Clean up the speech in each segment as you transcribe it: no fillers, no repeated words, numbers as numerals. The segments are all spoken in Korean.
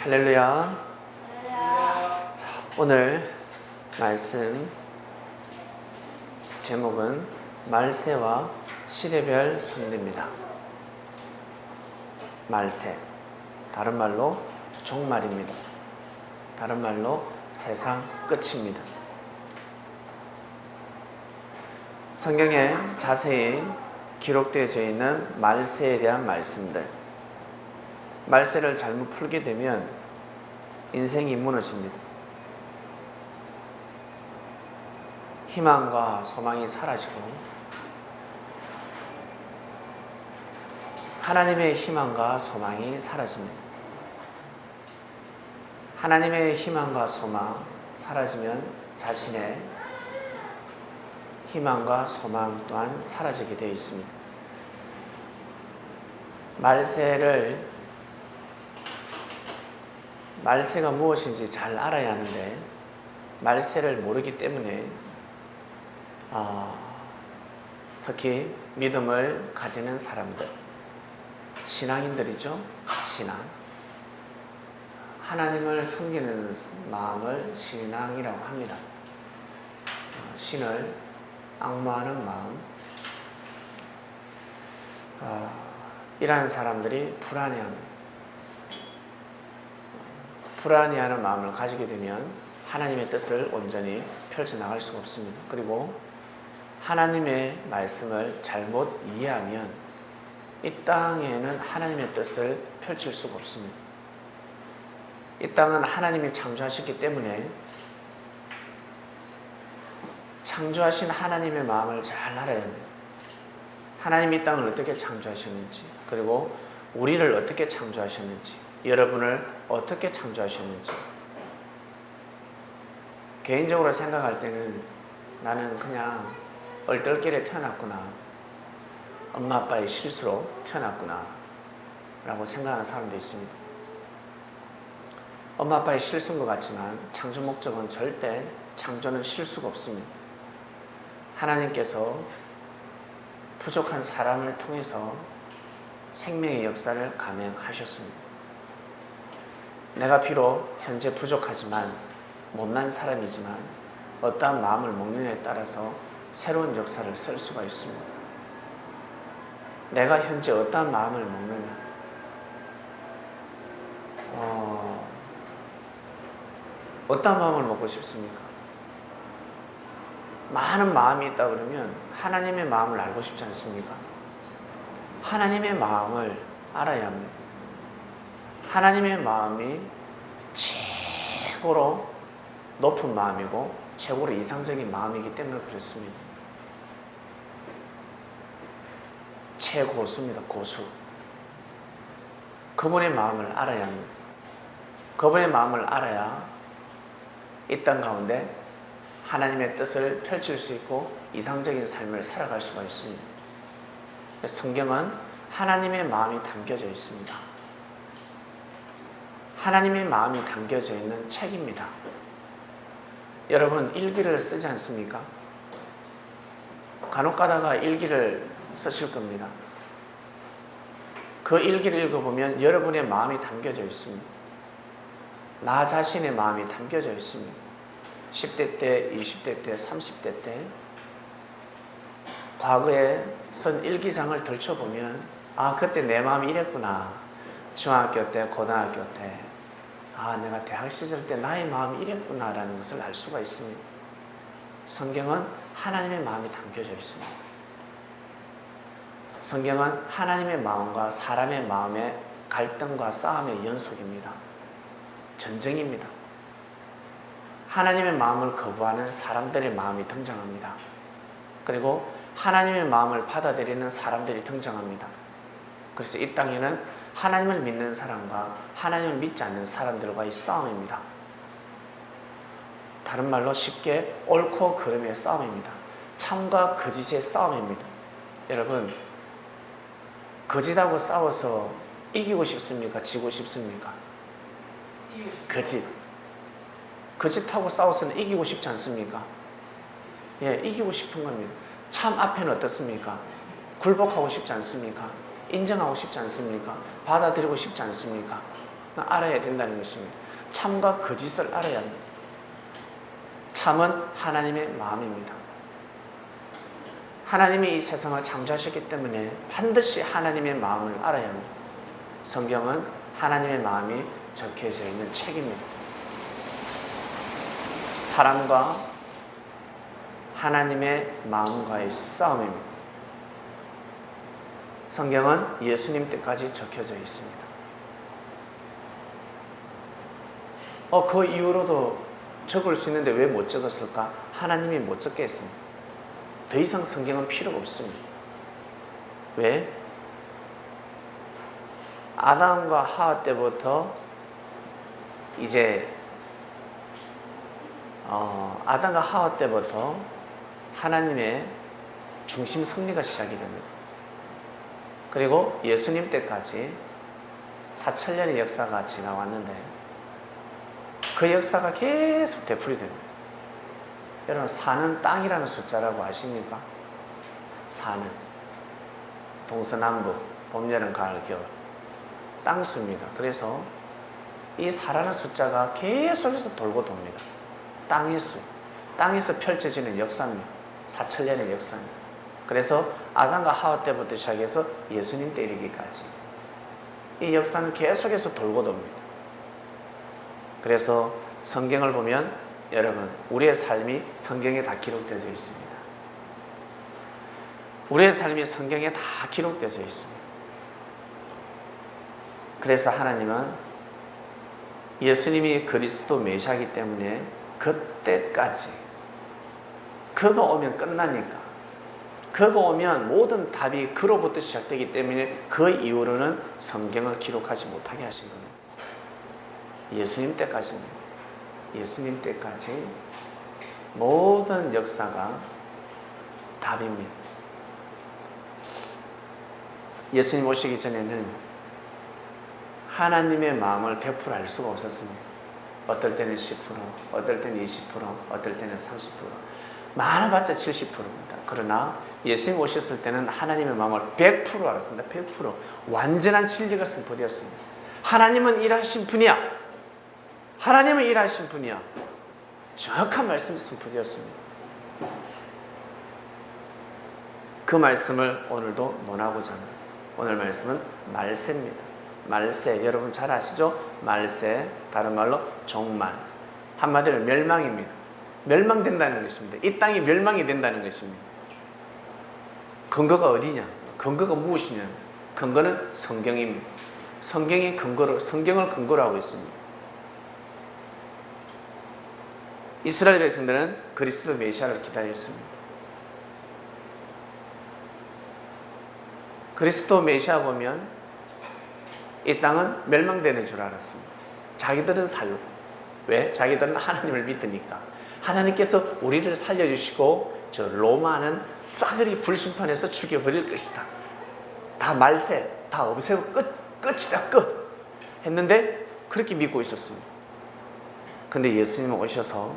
할렐루야. 오늘 말씀 제목은 말세와 시대별 선대입니다. 말세, 다른 말로 종말입니다. 다른 말로 세상 끝입니다. 성경에 자세히 기록되어져 있는 말세에 대한 말씀들, 말세를 잘못 풀게 되면 인생이 무너집니다. 희망과 소망이 사라지고 하나님의 희망과 소망이 사라집니다. 하나님의 희망과 소망 사라지면 자신의 희망과 소망 또한 사라지게 되어 있습니다. 말세가 무엇인지 잘 알아야 하는데 말세를 모르기 때문에 특히 믿음을 가지는 사람들, 신앙인들이죠. 신앙, 하나님을 섬기는 마음을 신앙이라고 합니다. 신을 앙모하는 마음, 이러한 사람들이 불안해하는 마음을 가지게 되면 하나님의 뜻을 온전히 펼쳐나갈 수가 없습니다. 그리고 하나님의 말씀을 잘못 이해하면 이 땅에는 하나님의 뜻을 펼칠 수가 없습니다. 이 땅은 하나님이 창조하셨기 때문에 창조하신 하나님의 마음을 잘 알아야 합니다. 하나님이 이 땅을 어떻게 창조하셨는지, 그리고 우리를 어떻게 창조하셨는지, 여러분을 어떻게 창조하셨는지. 개인적으로 생각할 때는 나는 그냥 얼떨결에 태어났구나, 엄마 아빠의 실수로 태어났구나 라고 생각하는 사람도 있습니다. 엄마 아빠의 실수인 것 같지만 창조 목적은 절대 창조는 실수가 없습니다. 하나님께서 부족한 사람을 통해서 생명의 역사를 감행하셨습니다. 내가 비록 현재 부족하지만 못난 사람이지만 어떠한 마음을 먹느냐에 따라서 새로운 역사를 쓸 수가 있습니다. 내가 현재 어떠한 마음을 먹느냐, 어떠한 마음을 먹고 싶습니까? 많은 마음이 있다 그러면 하나님의 마음을 알고 싶지 않습니까? 하나님의 마음을 알아야 합니다. 하나님의 마음이 최고로 높은 마음이고 최고로 이상적인 마음이기 때문에 그렇습니다. 최고수입니다. 고수. 그분의 마음을 알아야 합니다. 그분의 마음을 알아야 이 땅 가운데 하나님의 뜻을 펼칠 수 있고 이상적인 삶을 살아갈 수가 있습니다. 성경은 하나님의 마음이 담겨져 있습니다. 하나님의 마음이 담겨져 있는 책입니다. 여러분, 일기를 쓰지 않습니까? 간혹 가다가 일기를 쓰실 겁니다. 그 일기를 읽어보면 여러분의 마음이 담겨져 있습니다. 나 자신의 마음이 담겨져 있습니다. 10대 때, 20대 때, 30대 때 과거에 쓴 일기장을 덜쳐보면 그때 내 마음이 이랬구나. 중학교 때, 고등학교 때, 내가 대학 시절 때 나의 마음이 이랬구나 라는 것을 알 수가 있습니다. 성경은 하나님의 마음이 담겨져 있습니다. 성경은 하나님의 마음과 사람의 마음의 갈등과 싸움의 연속입니다. 전쟁입니다. 하나님의 마음을 거부하는 사람들의 마음이 등장합니다. 그리고 하나님의 마음을 받아들이는 사람들이 등장합니다. 그래서 이 땅에는 하나님을 믿는 사람과 하나님을 믿지 않는 사람들과의 싸움입니다. 다른 말로 쉽게 옳고 그름의 싸움입니다. 참과 거짓의 싸움입니다. 여러분, 거짓하고 싸워서 이기고 싶습니까? 지고 싶습니까? 거짓하고 싸워서는 이기고 싶지 않습니까? 이기고 싶은 겁니다. 참 앞에는 어떻습니까? 굴복하고 싶지 않습니까? 인정하고 싶지 않습니까? 받아들이고 싶지 않습니까? 알아야 된다는 것입니다. 참과 거짓을 알아야 합니다. 참은 하나님의 마음입니다. 하나님이 이 세상을 창조하셨기 때문에 반드시 하나님의 마음을 알아야 합니다. 성경은 하나님의 마음이 적혀져 있는 책입니다. 사람과 하나님의 마음과의 싸움입니다. 성경은 예수님 때까지 적혀져 있습니다. 그 이후로도 적을 수 있는데 왜 못 적었을까? 하나님이 못 적게 했습니다. 더 이상 성경은 필요가 없습니다. 왜? 아담과 하와 때부터 이제 아담과 하와 때부터 하나님의 중심 섭리가 시작이 됩니다. 그리고 예수님 때까지 4,000년의 역사가 지나왔는데 그 역사가 계속 되풀이 됩니다. 여러분, 사는 땅이라는 숫자라고 아십니까? 사는 동서남북, 봄, 여름, 가을, 겨울 땅수입니다. 그래서 이 사라는 숫자가 계속해서 돌고 돕니다. 땅의 수, 땅에서 펼쳐지는 역사입니다. 4,000년의 역사입니다. 그래서 아담과 하와 때부터 시작해서 예수님 때 이르기까지 이 역사는 계속해서 돌고 돕니다. 그래서 성경을 보면 여러분, 우리의 삶이 성경에 다 기록되어 있습니다. 우리의 삶이 성경에 다 기록되어 있습니다. 그래서 하나님은 예수님이 그리스도 메시아이기 때문에 그때까지 그가 오면 끝나니까 그가 오면 모든 답이 그로부터 시작되기 때문에 그 이후로는 성경을 기록하지 못하게 하신 겁니다. 예수님 때까지입니다. 예수님 때까지 모든 역사가 답입니다. 예수님 오시기 전에는 하나님의 마음을 100% 알 수가 없었습니다. 어떨 때는 10%, 어떨 때는 20%, 어떨 때는 30%, 많아봤자 70%입니다. 그러나 예수님 오셨을 때는 하나님의 마음을 100% 알았습니다. 100% 완전한 진리가 선포되었습니다. 하나님은 일하신 분이야. 하나님은 일하신 분이야. 정확한 말씀이 선포되었습니다. 그 말씀을 오늘도 논하고자 합니다. 오늘 말씀은 말세입니다. 말세, 여러분 잘 아시죠? 말세, 다른 말로 종말, 한마디로 멸망입니다. 멸망된다는 것입니다. 이 땅이 멸망이 된다는 것입니다. 근거가 어디냐? 근거가 무엇이냐? 근거는 성경입니다. 성경을 근거로 하고 있습니다. 이스라엘 백성들은 그리스도 메시아를 기다렸습니다. 그리스도 메시아 보면 이 땅은 멸망되는 줄 알았습니다. 자기들은 살고. 왜? 자기들은 하나님을 믿으니까. 하나님께서 우리를 살려주시고 저 로마는 싸그리 불심판해서 죽여버릴 것이다. 다 말세, 다 없애고 끝이다, 끝. 했는데 그렇게 믿고 있었습니다. 근데 예수님은 오셔서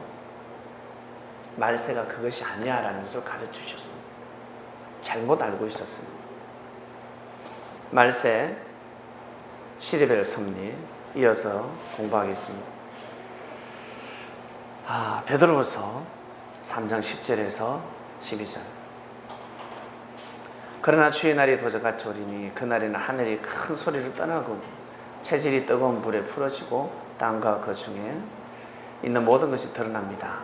말세가 그것이 아니야라는 것을 가르쳐주셨습니다. 잘못 알고 있었습니다. 말세, 시리벨 섭리 이어서 공부하겠습니다. 베드로후서 3장 10절에서 12절. 그러나 주의 날이 도적같이 오리니 그날에는 하늘이 큰 소리를 떠나고 체질이 뜨거운 불에 풀어지고 땅과 그 중에 있는 모든 것이 드러납니다.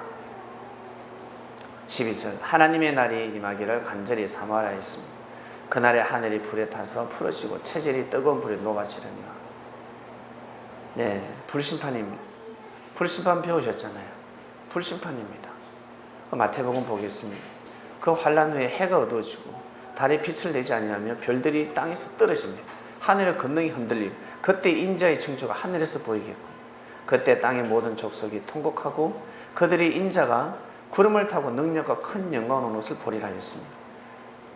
12절. 하나님의 날이 임하기를 간절히 사모하라 했습니다. 그날에 하늘이 불에 타서 풀어지고 체질이 뜨거운 불에 녹아지려니와. 네, 불심판입니다. 불심판 배우셨잖아요. 불심판입니다. 마태복음 보겠습니다. 그 환란 후에 해가 어두워지고 달이 빛을 내지 아니하며 별들이 땅에서 떨어집니다. 하늘의 권능이 흔들리고 그때 인자의 징조가 하늘에서 보이겠고 그때 땅의 모든 족속이 통곡하고 그들이 인자가 구름을 타고 능력과 큰 영광을 옷을 보리라 했습니다.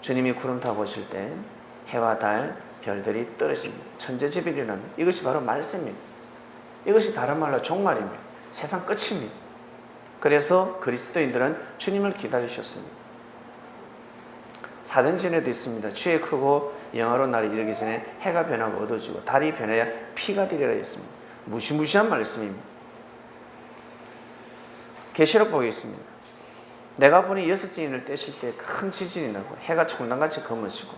주님이 구름 타고 오실 때 해와 달, 별들이 떨어집니다. 천재지변이 일어납니다. 이것이 바로 말세입니다. 이것이 다른 말로 종말입니다. 세상 끝입니다. 그래서 그리스도인들은 주님을 기다리셨습니다. 사도행전에도 있습니다. 주의 크고 영화로운 날이 이르기 전에 해가 변하고 어두워지고 달이 변하여 피가 되리라 했습니다. 무시무시한 말씀입니다. 계시록 보겠습니다. 내가 보니 6째인을 떼실 때 큰 지진이 나고 해가 총랑같이 검어지고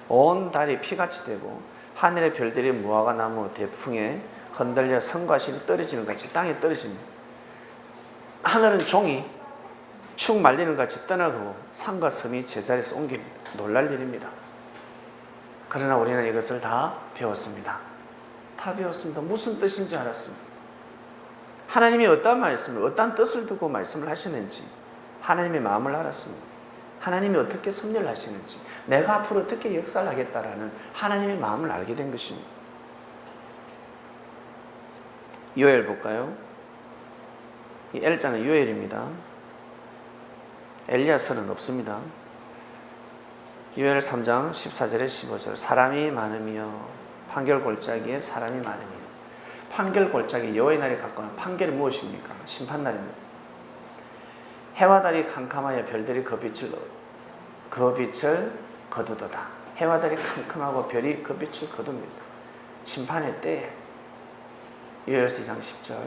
온 달이 피같이 되고 하늘의 별들이 무화과 나무 대풍에 흔들려 성과 실이 떨어지는 같이 땅에 떨어집니다. 하늘은 종이 축 말리는 같이 떠나가고 산과 섬이 제자리에서 옮깁니다. 놀랄 일입니다. 그러나 우리는 이것을 다 배웠습니다. 다 배웠습니다. 무슨 뜻인지 알았습니다. 하나님이 어떠한 말씀을, 어떠한 뜻을 두고 말씀을 하시는지 하나님의 마음을 알았습니다. 하나님이 어떻게 섭리를 하시는지, 내가 앞으로 어떻게 역사를 하겠다라는 하나님의 마음을 알게 된 것입니다. 요엘 볼까요? 이 엘자는 요엘입니다. 엘리야서는 없습니다. 요엘 3장 14절에 15절. 사람이 많으며 판결 골짜기에 사람이 많으며. 판결 골짜기, 여호와의 날이 가까운 판결이 무엇입니까? 심판날입니다. 해와 달이 캄캄하여 별들이 그 빛을 거두도다. 해와 달이 캄캄하고 별이 그 빛을 거둡니다. 심판의 때에 요엘서 2장 10절.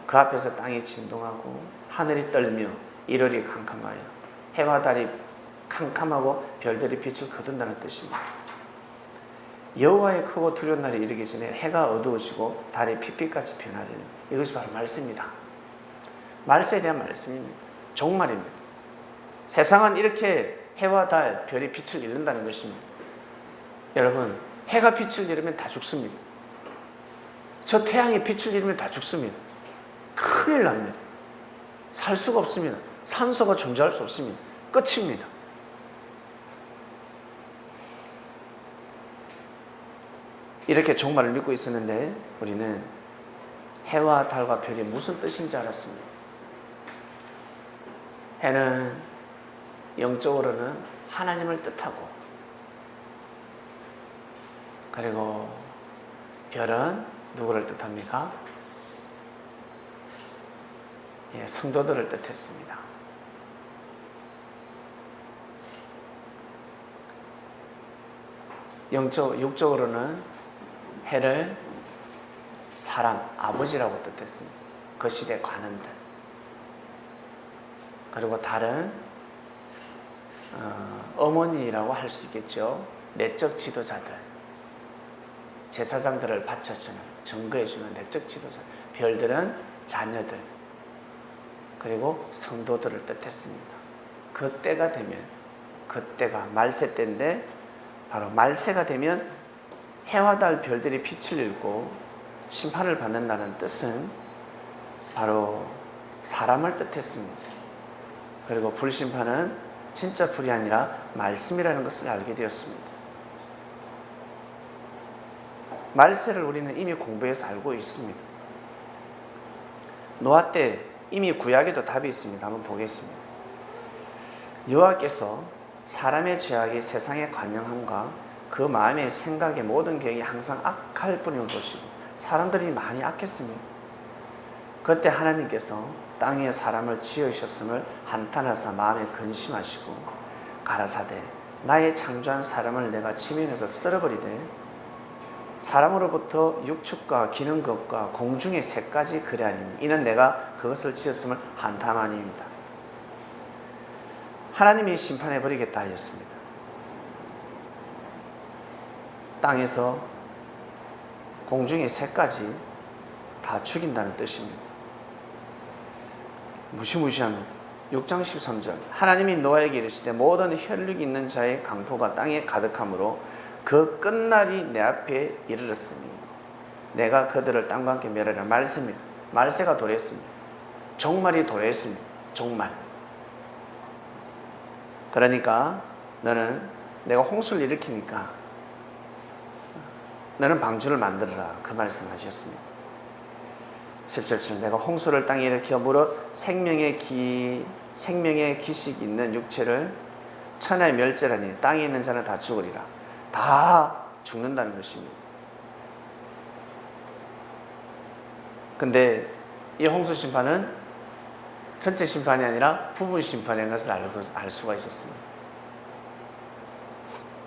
그 앞에서 땅이 진동하고 하늘이 떨며 일월이 캄캄하여 해와 달이 캄캄하고 별들이 빛을 거둔다는 뜻입니다. 여호와의 크고 두려운 날이 이르기 전에 해가 어두워지고 달이 핏빛같이 변하리니 이것이 바로 말씀입니다. 말세에 대한 말씀입니다. 종말입니다. 세상은 이렇게 해와 달, 별이 빛을 잃는다는 것입니다. 여러분, 해가 빛을 잃으면 다 죽습니다. 저 태양이 빛을 잃으면 다 죽습니다. 큰일 납니다. 살 수가 없습니다. 산소가 존재할 수 없습니다. 끝입니다. 이렇게 종말을 믿고 있었는데 우리는 해와 달과 별이 무슨 뜻인지 알았습니다. 해는 영적으로는 하나님을 뜻하고, 그리고 별은 누구를 뜻합니까? 성도들을 뜻했습니다. 육적으로는 해를 사람, 아버지라고 뜻했습니다. 그 시대 관원들. 그리고 달은 어머니라고 할 수 있겠죠. 내적 지도자들, 제사장들을 바쳐주는, 증거해주는 내적 지도자. 별들은 자녀들, 그리고 성도들을 뜻했습니다. 그 때가 되면, 그때가 말세 때인데, 바로 말세가 되면 해와 달 별들이 빛을 잃고 심판을 받는다는 뜻은 바로 사람을 뜻했습니다. 그리고 불심판은 진짜 불이 아니라 말씀이라는 것을 알게 되었습니다. 말세를 우리는 이미 공부해서 알고 있습니다. 노아 때 이미 구약에도 답이 있습니다. 한번 보겠습니다. 여호와께서 사람의 죄악이 세상의 관영함과 그 마음의 생각의 모든 계획이 항상 악할 뿐임을 보시고 사람들이 많이 악했습니다. 그때 하나님께서 땅 위에 사람을 지으셨음을 한탄하사 마음에 근심하시고 가라사대 나의 창조한 사람을 내가 지면에서 쓸어버리되 사람으로부터 육축과 기는 것과 공중의 새까지 그리하니 이는 내가 그것을 지었음을 한탄함이니이다. 하나님이 심판해버리겠다 하였습니다. 땅에서 공중의 새까지 다 죽인다는 뜻입니다. 무시무시합니다. 6장 13절. 하나님이 노아에게 이르시되 모든 혈육이 있는 자의 강포가 땅에 가득하므로 그 끝날이 내 앞에 이르렀으니 내가 그들을 땅과 함께 멸하리라. 말세입니다. 말세가 도래했습니다. 종말이 도래했습니다. 종말. 그러니까 너는 내가 홍수를 일으키니까 너는 방주를 만들어라. 그 말씀하셨습니다. 17절. 내가 홍수를 땅에 일으켜 물어 생명의 기식이 있는 육체를 천하에 멸절하니 땅에 있는 자는 다 죽으리라. 다 죽는다는 것입니다. 근데 이 홍수 심판은 전체 심판이 아니라 부분 심판인 것을 알 수가 있었습니다.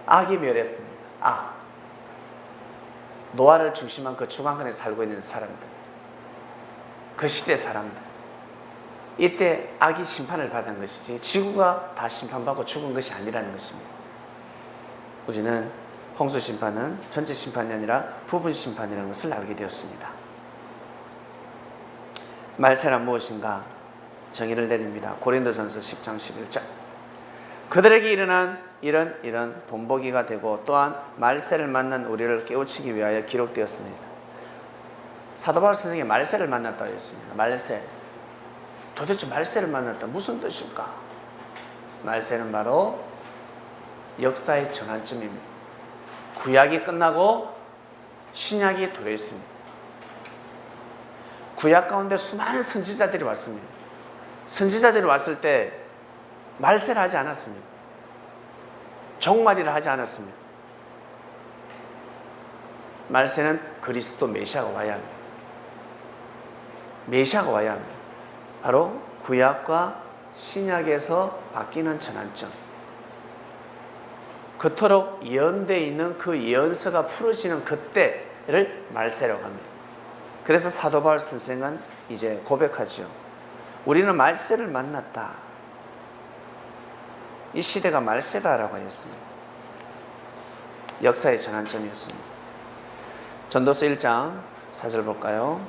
악이 멸했습니다. 노아를 중심한 그 중앙권에 살고 있는 사람들, 그 시대 사람들, 이때 악이 심판을 받은 것이지 지구가 다 심판받고 죽은 것이 아니라는 것입니다. 우리는 홍수 심판은 전체 심판이 아니라 부분 심판이라는 것을 알게 되었습니다. 말세란 무엇인가? 정의를 내립니다. 고린도전서 10장 11절. 그들에게 일어난 이런 본보기가 되고 또한 말세를 만난 우리를 깨우치기 위하여 기록되었습니다. 사도 바울 선생님이 말세를 만났다고 했습니다. 말세. 도대체 말세를 만났다 무슨 뜻일까? 말세는 바로 역사의 전환점입니다. 구약이 끝나고 신약이 들어있습니다. 구약 가운데 수많은 선지자들이 왔습니다. 선지자들이 왔을 때 말세를 하지 않았습니다. 종말이라 하지 않았습니다. 말세는 그리스도 메시아가 와야 합니다. 메시아가 와야 합니다. 바로 구약과 신약에서 바뀌는 전환점. 그토록 예언되어 있는 그 예언서가 풀어지는 그때를 말세라고 합니다. 그래서 사도 바울 선생은 이제 고백하죠. 우리는 말세를 만났다. 이 시대가 말세다라고 하였습니다. 역사의 전환점이었습니다. 전도서 1장 4절 볼까요?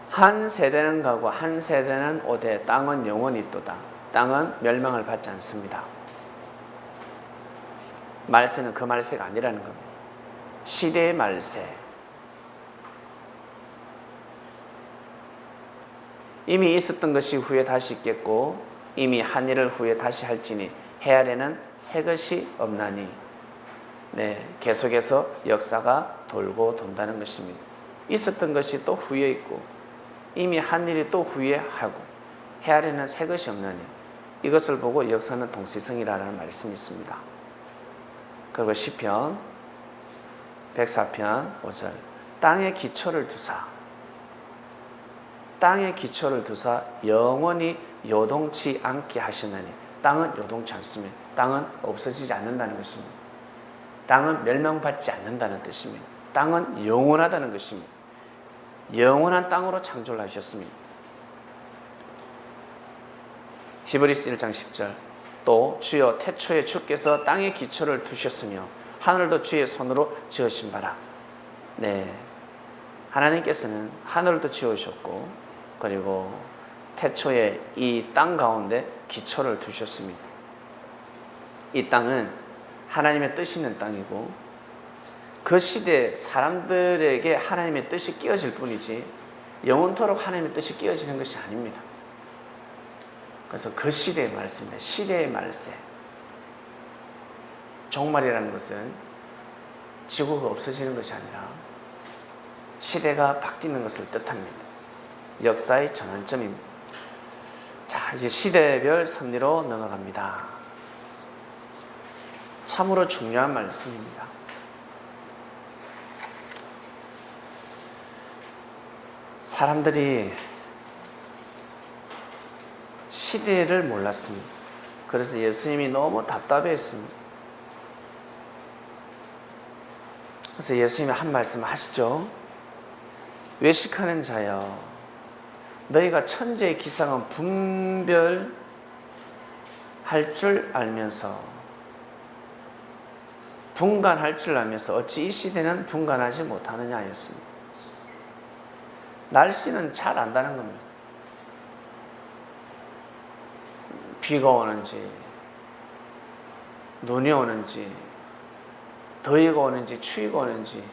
한 세대는 가고 한 세대는 오되 땅은 영원히 있도다. 땅은 멸망을 받지 않습니다. 말세는 그 말세가 아니라는 겁니다. 시대의 말세. 이미 있었던 것이 후에 다시 있겠고 이미 한 일을 후에 다시 할지니 해 아래는 새 것이 없나니. 네, 계속해서 역사가 돌고 돈다는 것입니다. 있었던 것이 또 후에 있고 이미 한 일이 또 후에 하고 해 아래는 새 것이 없나니. 이것을 보고 역사는 동시성이라는 말씀이 있습니다. 그리고 시편 104편 5절. 땅의 기초를 두사 영원히 요동치 않게 하시나니. 땅은 요동치 않습니다. 땅은 없어지지 않는다는 것입니다. 땅은 멸망받지 않는다는 뜻입니다. 땅은 영원하다는 것입니다. 영원한 땅으로 창조를 하셨습니다. 히브리서 1장 10절. 또 주여 태초에 주께서 땅의 기초를 두셨으며 하늘도 주의 손으로 지으신 바라. 네, 하나님께서는 하늘도 지으셨고 그리고 태초에 이 땅 가운데 기초를 두셨습니다. 이 땅은 하나님의 뜻이 있는 땅이고 그 시대 사람들에게 하나님의 뜻이 끼어질 뿐이지 영원토록 하나님의 뜻이 끼어지는 것이 아닙니다. 그래서 그 시대의 말씀입니다. 시대의 말세. 종말이라는 것은 지구가 없어지는 것이 아니라 시대가 바뀌는 것을 뜻합니다. 역사의 전환점입니다. 자, 이제 시대별 섭리로 넘어갑니다. 참으로 중요한 말씀입니다. 사람들이 시대를 몰랐습니다. 그래서 예수님이 너무 답답해했습니다. 그래서 예수님이 한 말씀 하시죠. 외식하는 자여, 너희가 천재의 기상은 분별할 줄 알면서 분간할 줄 알면서 어찌 이 시대는 분간하지 못하느냐 하였습니다. 날씨는 잘 안다는 겁니다. 비가 오는지 눈이 오는지 더위가 오는지 추위가 오는지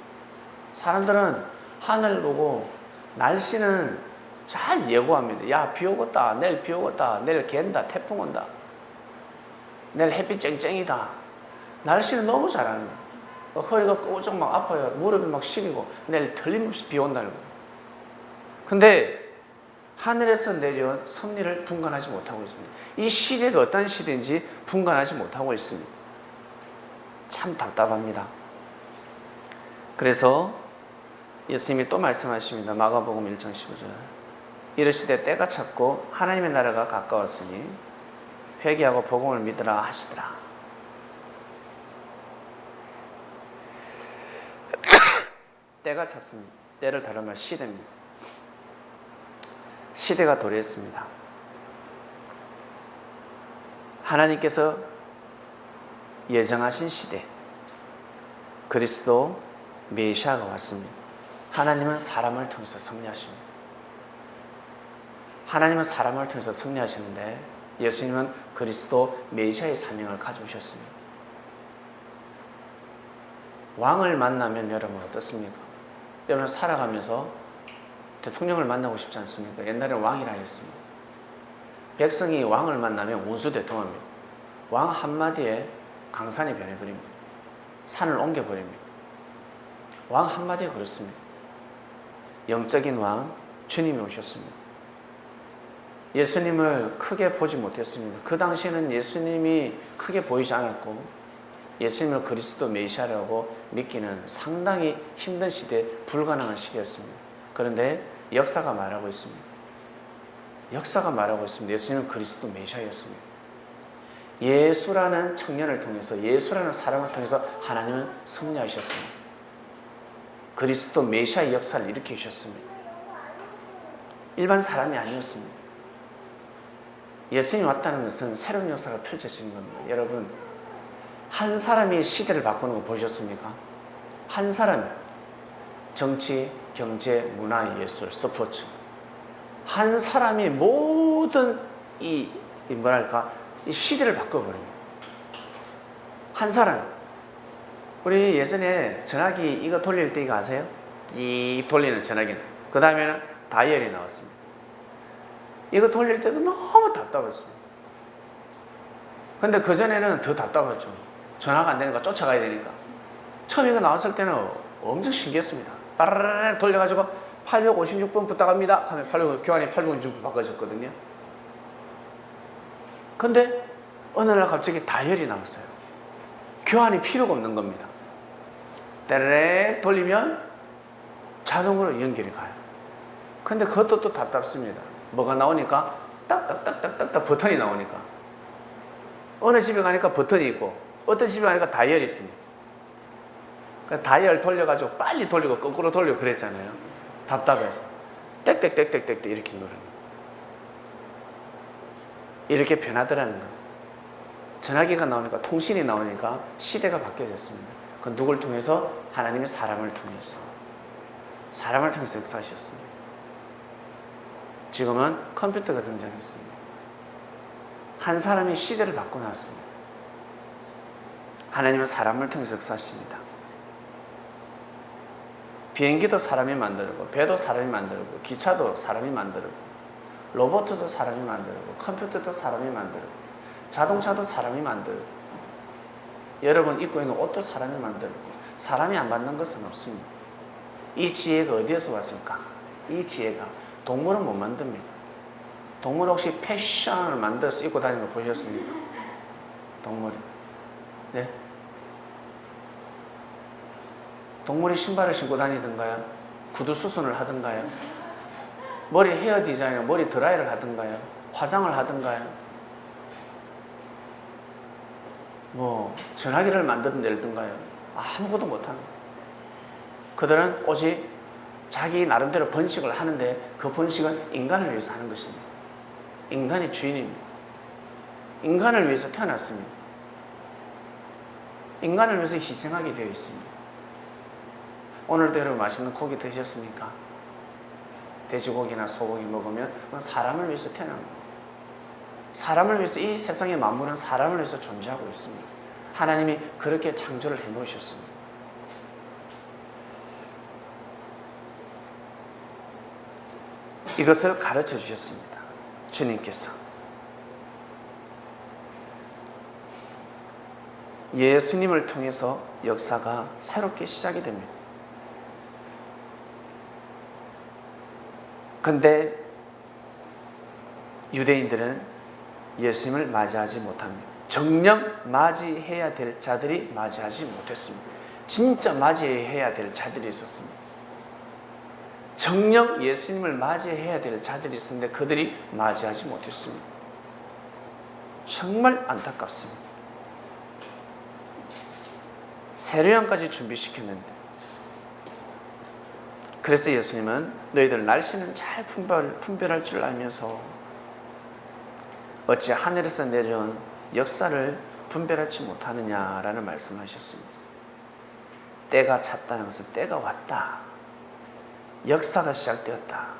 사람들은 하늘 보고 날씨는 잘 예고합니다. 야, 비 오겠다. 내일 비 오겠다. 내일 갠다. 태풍 온다. 내일 햇빛 쨍쨍이다. 날씨는 너무 잘 아는 거예요. 허리가 꼬적 막 아파요. 무릎이 막 시리고 내일 틀림없이 비 온다는 거예요. 근데 하늘에서 내려온 섭리를 분간하지 못하고 있습니다. 이 시대가 어떤 시대인지 분간하지 못하고 있습니다. 참 답답합니다. 그래서 예수님이 또 말씀하십니다. 마가복음 1장 15절. 이르시되 때가 찼고 하나님의 나라가 가까웠으니 회개하고 복음을 믿으라 하시더라. 때가 찼습니다. 때를 다루면 시대입니다. 시대가 도래했습니다. 하나님께서 예정하신 시대, 그리스도 메시아가 왔습니다. 하나님은 사람을 통해서 승리하십니다. 하나님은 사람을 통해서 승리하시는데 예수님은 그리스도 메시아의 사명을 가져오셨습니다. 왕을 만나면 여러분 어떻습니까? 여러분 살아가면서 대통령을 만나고 싶지 않습니까? 옛날에는 왕이라 했습니다. 백성이 왕을 만나면 원수 대통합니다. 왕 한마디에 강산이 변해버립니다. 산을 옮겨버립니다. 왕 한마디에 그렇습니다. 영적인 왕 주님이 오셨습니다. 예수님을 크게 보지 못했습니다. 그 당시에는 예수님이 크게 보이지 않았고 예수님을 그리스도 메시아라고 믿기는 상당히 힘든 시대, 불가능한 시대였습니다. 그런데 역사가 말하고 있습니다. 역사가 말하고 있습니다. 예수님은 그리스도 메시아였습니다. 예수라는 청년을 통해서, 예수라는 사람을 통해서 하나님은 승리하셨습니다. 그리스도 메시아의 역사를 일으키셨습니다. 일반 사람이 아니었습니다. 예수님이 왔다는 것은 새로운 역사가 펼쳐지는 겁니다. 여러분, 한 사람이 시대를 바꾸는 거 보셨습니까? 한 사람이 정치, 경제, 문화, 예술, 스포츠, 한 사람이 모든 이 시대를 바꿔버립니다. 한 사람. 우리 예전에 전화기 이거 돌릴 때 이거 아세요? 이 돌리는 전화기. 그 다음에는 다이얼이 나왔습니다. 이거 돌릴 때도 너무 답답했습니다. 근데 그전에는 더 답답했죠. 전화가 안 되니까 쫓아가야 되니까. 처음 이거 나왔을 때는 엄청 신기했습니다. 빠르르르 돌려가지고 856번 부탁합니다 하면 교환이 856번 바꿔졌거든요. 근데 어느 날 갑자기 다이얼이 나왔어요. 교환이 필요가 없는 겁니다. 따르르 돌리면 자동으로 연결이 가요. 근데 그것도 또 답답습니다. 뭐가 나오니까 딱딱딱딱딱 버튼이 나오니까 어느 집에 가니까 버튼이 있고 어떤 집에 가니까 다이얼이 있습니다. 그러니까 다이얼 돌려가지고 빨리 돌리고 거꾸로 돌리고 그랬잖아요. 답답해서 땡땡땡땡땡 이렇게 누르는 이렇게 변하더라는 거예요. 전화기가 나오니까 통신이 나오니까 시대가 바뀌어졌습니다. 그 누굴 통해서? 하나님의 사람을 통해서 역사하셨습니다. 지금은 컴퓨터가 등장했습니다. 한 사람이 시대를 바꿔놨습니다. 하나님은 사람을 통해서 역사하십니다. 비행기도 사람이 만들고 배도 사람이 만들고 기차도 사람이 만들고 로봇도 사람이 만들고 컴퓨터도 사람이 만들고 자동차도 사람이 만들고 여러분 입고 있는 옷도 사람이 만들고 사람이 안 만든 것은 없습니다. 이 지혜가 어디에서 왔습니까? 이 지혜가 동물은 못 만듭니다. 동물 혹시 패션을 만들어서 입고 다니는 거 보셨습니까? 동물이. 네? 동물이 신발을 신고 다니던가요? 구두 수선을 하던가요? 머리 헤어 디자인을 머리 드라이를 하던가요? 화장을 하던가요? 뭐 전화기를 만들던가요? 아무것도 못하는 거예요. 그들은 오직 자기 나름대로 번식을 하는데 그 번식은 인간을 위해서 하는 것입니다. 인간이 주인입니다. 인간을 위해서 태어났습니다. 인간을 위해서 희생하게 되어 있습니다. 오늘도 여러분 맛있는 고기 드셨습니까? 돼지고기나 소고기 먹으면 그건 사람을 위해서 태어난 거예요. 사람을 위해서 이 세상의 만물은 사람을 위해서 존재하고 있습니다. 하나님이 그렇게 창조를 해 놓으셨습니다. 이것을 가르쳐 주셨습니다. 주님께서. 예수님을 통해서 역사가 새롭게 시작이 됩니다. 근데 유대인들은 예수님을 맞이하지 못합니다. 정녕 맞이해야 될 자들이 맞이하지 못했습니다. 진짜 맞이해야 될 자들이 있었습니다. 정녕 예수님을 맞이해야 될 자들이 있었는데 그들이 맞이하지 못했습니다. 정말 안타깝습니다. 세례요한까지 준비시켰는데 그래서 예수님은 너희들 날씨는 잘 분별할 줄 알면서 어찌 하늘에서 내려온 역사를 분별하지 못하느냐라는 말씀하셨습니다. 때가 찼다는 것은 때가 왔다. 역사가 시작되었다.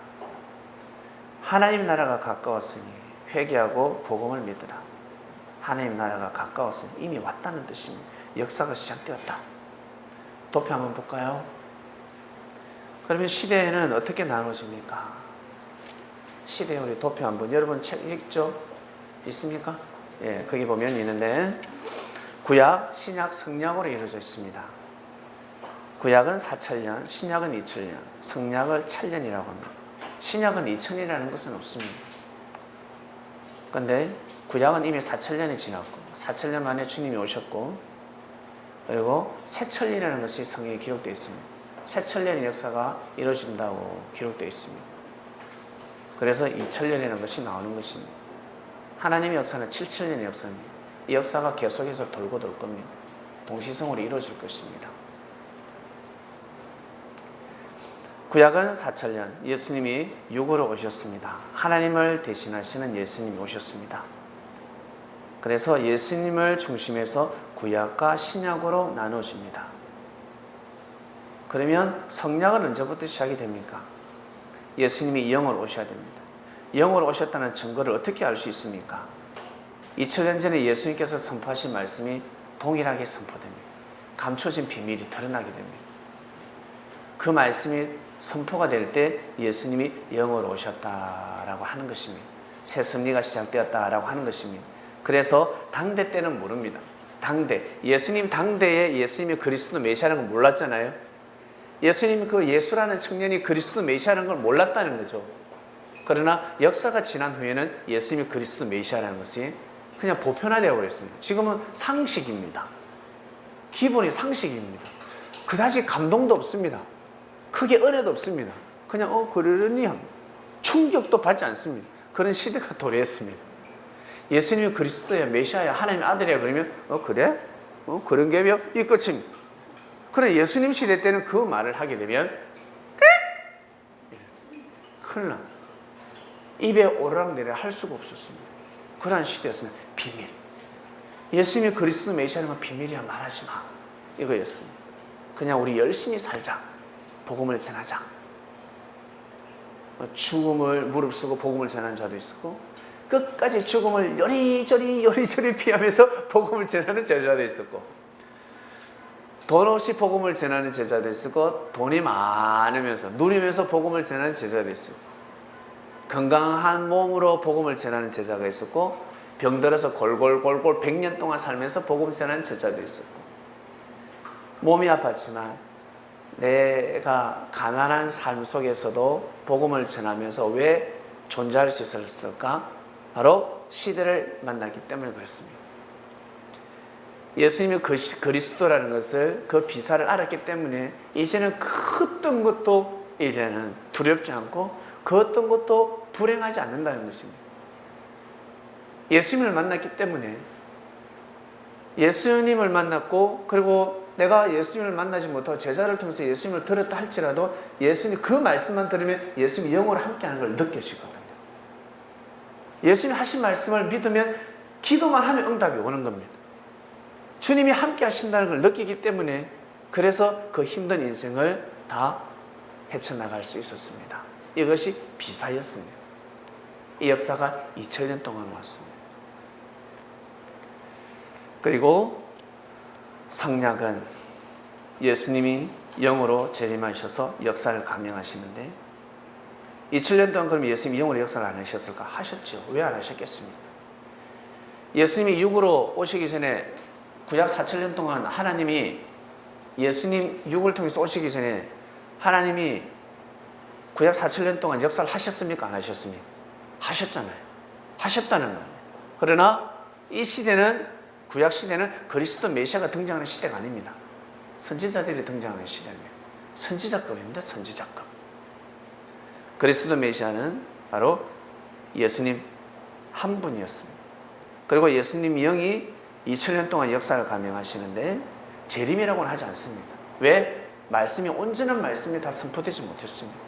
하나님 나라가 가까웠으니 회개하고 복음을 믿으라. 하나님 나라가 가까웠으니 이미 왔다는 뜻입니다. 역사가 시작되었다. 도표 한번 볼까요? 그러면 시대에는 어떻게 나눠집니까? 시대에 우리 도표 한번, 여러분 책 읽죠? 있습니까? 예, 거기 보면 있는데 구약, 신약, 성약으로 이루어져 있습니다. 구약은 4천년, 신약은 2000년, 성약을 1000년이라고 합니다. 신약은 2000이라는 것은 없습니다. 그런데 구약은 이미 4000년이 지났고 4000년 만에 주님이 오셨고 그리고 새천년이라는 것이 성경에 기록되어 있습니다. 새천년의 역사가 이루어진다고 기록되어 있습니다. 그래서 2000년이라는 것이 나오는 것입니다. 하나님의 역사는 7000년의 역사입니다. 이 역사가 계속해서 돌고 돌 겁니다. 동시성으로 이루어질 것입니다. 구약은 4000년, 예수님이 육으로 오셨습니다. 하나님을 대신하시는 예수님이 오셨습니다. 그래서 예수님을 중심해서 구약과 신약으로 나누어집니다. 그러면 성약은 언제부터 시작이 됩니까? 예수님이 영으로 오셔야 됩니다. 영으로 오셨다는 증거를 어떻게 알 수 있습니까? 2000년 전에 예수님께서 선포하신 말씀이 동일하게 선포됩니다. 감춰진 비밀이 드러나게 됩니다. 그 말씀이 선포가 될 때 예수님이 영으로 오셨다라고 하는 것입니다. 새 섭리가 시작되었다라고 하는 것입니다. 그래서 당대 때는 모릅니다. 예수님 당대에 예수님이 그리스도 메시아라는 걸 몰랐잖아요. 예수님이 그 예수라는 청년이 그리스도 메시아라는 걸 몰랐다는 거죠. 그러나 역사가 지난 후에는 예수님이 그리스도 메시아라는 것이 그냥 보편화되어 버렸습니다. 지금은 상식입니다. 기본이 상식입니다. 그다지 감동도 없습니다. 크게 은혜도 없습니다. 그냥 그러니 충격도 받지 않습니다. 그런 시대가 도래했습니다. 예수님이 그리스도야, 메시아야, 하나님의 아들이야 그러면 그래? 그런 게 이 끝입니다. 그러나 예수님 시대 때는 그 말을 하게 되면 큰일 납니다. 입에 오르락내리락 할 수가 없었습니다. 그러한 시대였습니다. 비밀. 예수님이 그리스도 메시아라는 건 비밀이야, 말하지 마. 이거였습니다. 그냥 우리 열심히 살자. 복음을 전하자. 죽음을 무릅쓰고 복음을 전하는 자도 있었고 끝까지 죽음을 요리조리 피하면서 복음을 전하는 제자도 있었고 돈 없이 복음을 전하는 제자도 있었고 돈이 많으면서 누리면서 복음을 전하는 제자도 있었고 건강한 몸으로 복음을 전하는 제자가 있었고 병들어서 골골 100년 동안 살면서 복음을 전하는 제자도 있었고 몸이 아팠지만 내가 가난한 삶 속에서도 복음을 전하면서 왜 존재할 수 있었을까? 바로 시대를 만났기 때문에 그렇습니다. 예수님이 그리스도라는 것을 그 비사를 알았기 때문에 이제는 그 어떤 것도 이제는 두렵지 않고 그 어떤 것도 불행하지 않는다는 것입니다. 예수님을 만났기 때문에 예수님을 만났고 그리고 내가 예수님을 만나지 못하고 제자를 통해서 예수님을 들었다 할지라도 예수님 그 말씀만 들으면 예수님이 영으로 함께하는 걸 느껴지거든요. 예수님이 하신 말씀을 믿으면 기도만 하면 응답이 오는 겁니다. 주님이 함께 하신다는 걸 느끼기 때문에 그래서 그 힘든 인생을 다 헤쳐나갈 수 있었습니다. 이것이 비사였습니다. 이 역사가 2000년 동안 왔습니다. 그리고 성약은 예수님이 영으로 재림하셔서 역사를 감행하시는데 2000년 동안 그럼 예수님이 영으로 역사를 안 하셨을까? 하셨죠. 왜 안 하셨겠습니까? 예수님이 육으로 오시기 전에 구약 4000년 동안 하나님이 예수님 육을 통해서 오시기 전에 하나님이 구약 4000년 동안 역사를 하셨습니까? 안 하셨습니까? 하셨잖아요. 하셨다는 거예요. 그러나 이 시대는 구약 시대는 그리스도 메시아가 등장하는 시대가 아닙니다. 선지자들이 등장하는 시대입니다. 선지자급입니다. 선지자급. 그리스도 메시아는 바로 예수님 한 분이었습니다. 그리고 예수님 영이 2000년 동안 역사를 감행하시는데 재림이라고는 하지 않습니다. 왜? 말씀이 온전한 말씀이 다 선포되지 못했습니다.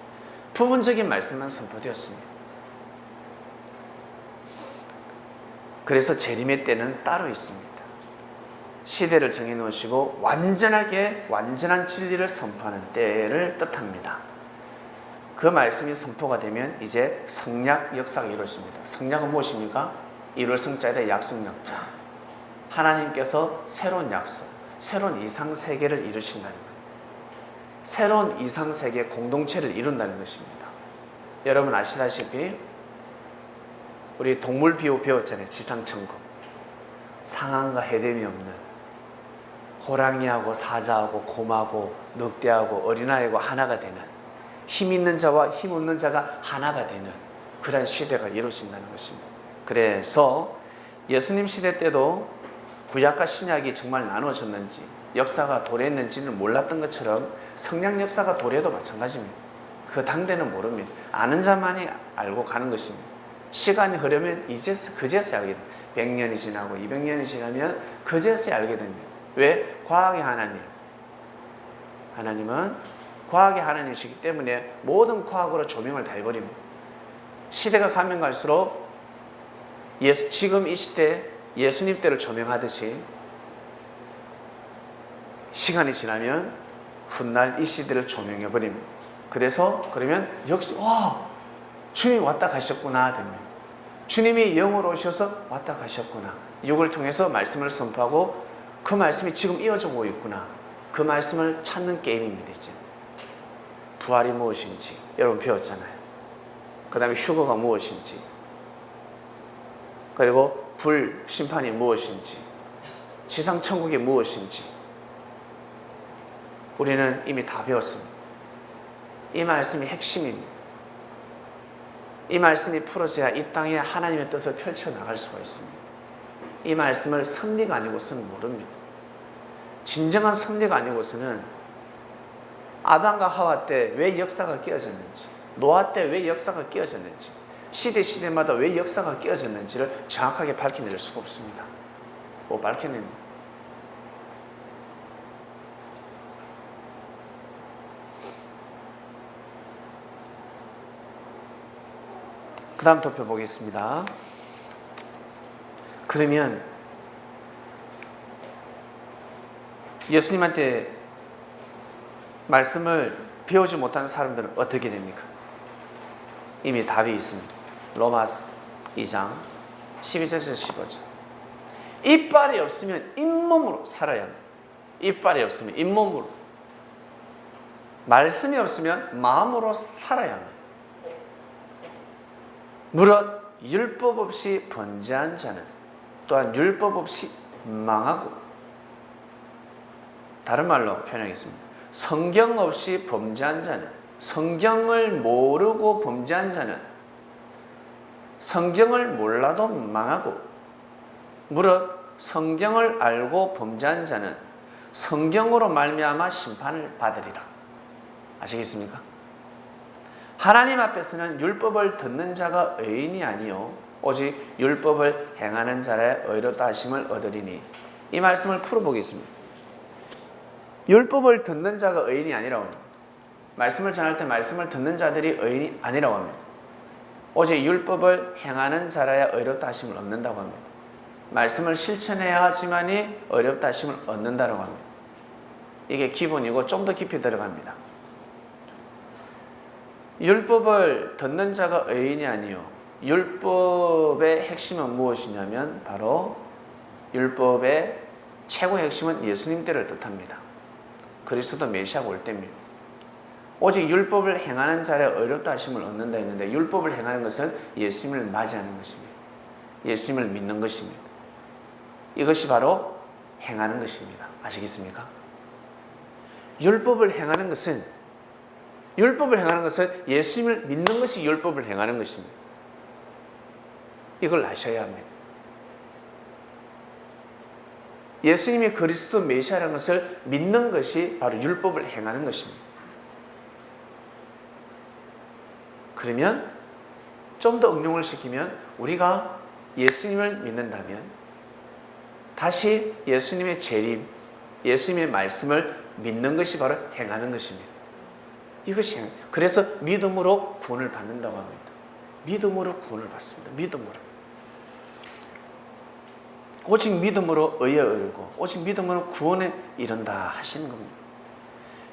부분적인 말씀만 선포되었습니다. 그래서 재림의 때는 따로 있습니다. 시대를 정해놓으시고 완전한 진리를 선포하는 때를 뜻합니다. 그 말씀이 선포가 되면 이제 성약 역사가 이루어집니다. 성약은 무엇입니까? 이룰 성자에다 약속약자. 하나님께서 새로운 약속, 새로운 이상세계를 이루신다는 것. 새로운 이상세계 공동체를 이룬다는 것입니다. 여러분 아시다시피 우리 동물 비유 배웠잖아요. 지상천국. 상한과 해됨이 없는 호랑이하고 사자하고 곰하고 늑대하고 어린아이하고 하나가 되는, 힘 있는 자와 힘 없는 자가 하나가 되는 그런 시대가 이루어진다는 것입니다. 그래서 예수님 시대 때도 구약과 신약이 정말 나누어졌는지 역사가 도래했는지는 몰랐던 것처럼 성령 역사가 도래도 마찬가지입니다. 그 당대는 모릅니다. 아는 자만이 알고 가는 것입니다. 시간이 흐르면 그제서야 알게 됩니다. 100년이 지나고 200년이 지나면 그제서야 알게 됩니다. 왜? 과학의 하나님은 과학의 하나님이시기 때문에 모든 과학으로 조명을 다 해버립니다. 시대가 가면 갈수록 지금 이 시대 예수님 때를 조명하듯이 시간이 지나면 훗날 이 시대를 조명해버립니다. 그러면 역시 주님이 왔다 가셨구나 됩니다. 주님이 영으로 오셔서 왔다 가셨구나. 육을 통해서 말씀을 선포하고 그 말씀이 지금 이어져 오고 있구나. 그 말씀을 찾는 게임입니다. 이제 부활이 무엇인지 여러분 배웠잖아요. 그 다음에 휴거가 무엇인지, 그리고 불심판이 무엇인지, 지상천국이 무엇인지 우리는 이미 다 배웠습니다. 이 말씀이 핵심입니다. 이 말씀이 풀어져야 이 땅에 하나님의 뜻을 펼쳐나갈 수가 있습니다. 이 말씀을 섭리가 아니고서는 모릅니다. 진정한 섭리가 아니고서는 아담과 하와 때 왜 역사가 끼어졌는지, 노아 때 왜 역사가 끼어졌는지, 시대마다 왜 역사가 끼어졌는지를 정확하게 밝혀낼 수가 없습니다. 못 밝혀냅니다. 그 다음 도표 보겠습니다. 그러면 예수님한테 말씀을 배우지 못한 사람들은 어떻게 됩니까? 이미 답이 있습니다. 로마서 2장 12절에서 15절. 이빨이 없으면 잇몸으로 살아야 합니다. 이빨이 없으면 잇몸으로, 말씀이 없으면 마음으로 살아야 합니다. 무릇 율법 없이 번제한 자는 또한 율법 없이 망하고, 다른 말로 표현하겠습니다. 성경 없이 범죄한 자는, 성경을 모르고 범죄한 자는 성경을 몰라도 망하고, 무릇 성경을 알고 범죄한 자는 성경으로 말미암아 심판을 받으리라. 아시겠습니까? 하나님 앞에서는 율법을 듣는 자가 의인이 아니요 오직 율법을 행하는 자의 의롭다 하심을 얻으리니. 이 말씀을 풀어보겠습니다. 율법을 듣는 자가 의인이 아니라고 합니다. 말씀을 전할 때 말씀을 듣는 자들이 의인이 아니라고 합니다. 오직 율법을 행하는 자라야 의롭다 하심을 얻는다고 합니다. 말씀을 실천해야지만이 의롭다 하심을 얻는다고 합니다. 이게 기본이고 좀 더 깊이 들어갑니다. 율법을 듣는 자가 의인이 아니요 율법의 핵심은 무엇이냐면 바로 율법의 최고 핵심은 예수님 때를 뜻합니다. 그리스도 메시아가 올 때입니다. 오직 율법을 행하는 자의 의롭다 하심을 얻는다 했는데, 율법을 행하는 것은 예수님을 맞이하는 것입니다. 예수님을 믿는 것입니다. 이것이 바로 행하는 것입니다. 아시겠습니까? 율법을 행하는 것은 예수님을 믿는 것이 율법을 행하는 것입니다. 이걸 아셔야 합니다. 예수님이 그리스도 메시아라는 것을 믿는 것이 바로 율법을 행하는 것입니다. 그러면 좀 더 응용을 시키면 우리가 예수님을 믿는다면 다시 예수님의 재림, 예수님의 말씀을 믿는 것이 바로 행하는 것입니다. 이것이 그래서 믿음으로 구원을 받는다고 합니다. 믿음으로 구원을 받습니다. 믿음으로. 오직 믿음으로 의에 이르고 오직 믿음으로 구원에 이른다 하시는 겁니다.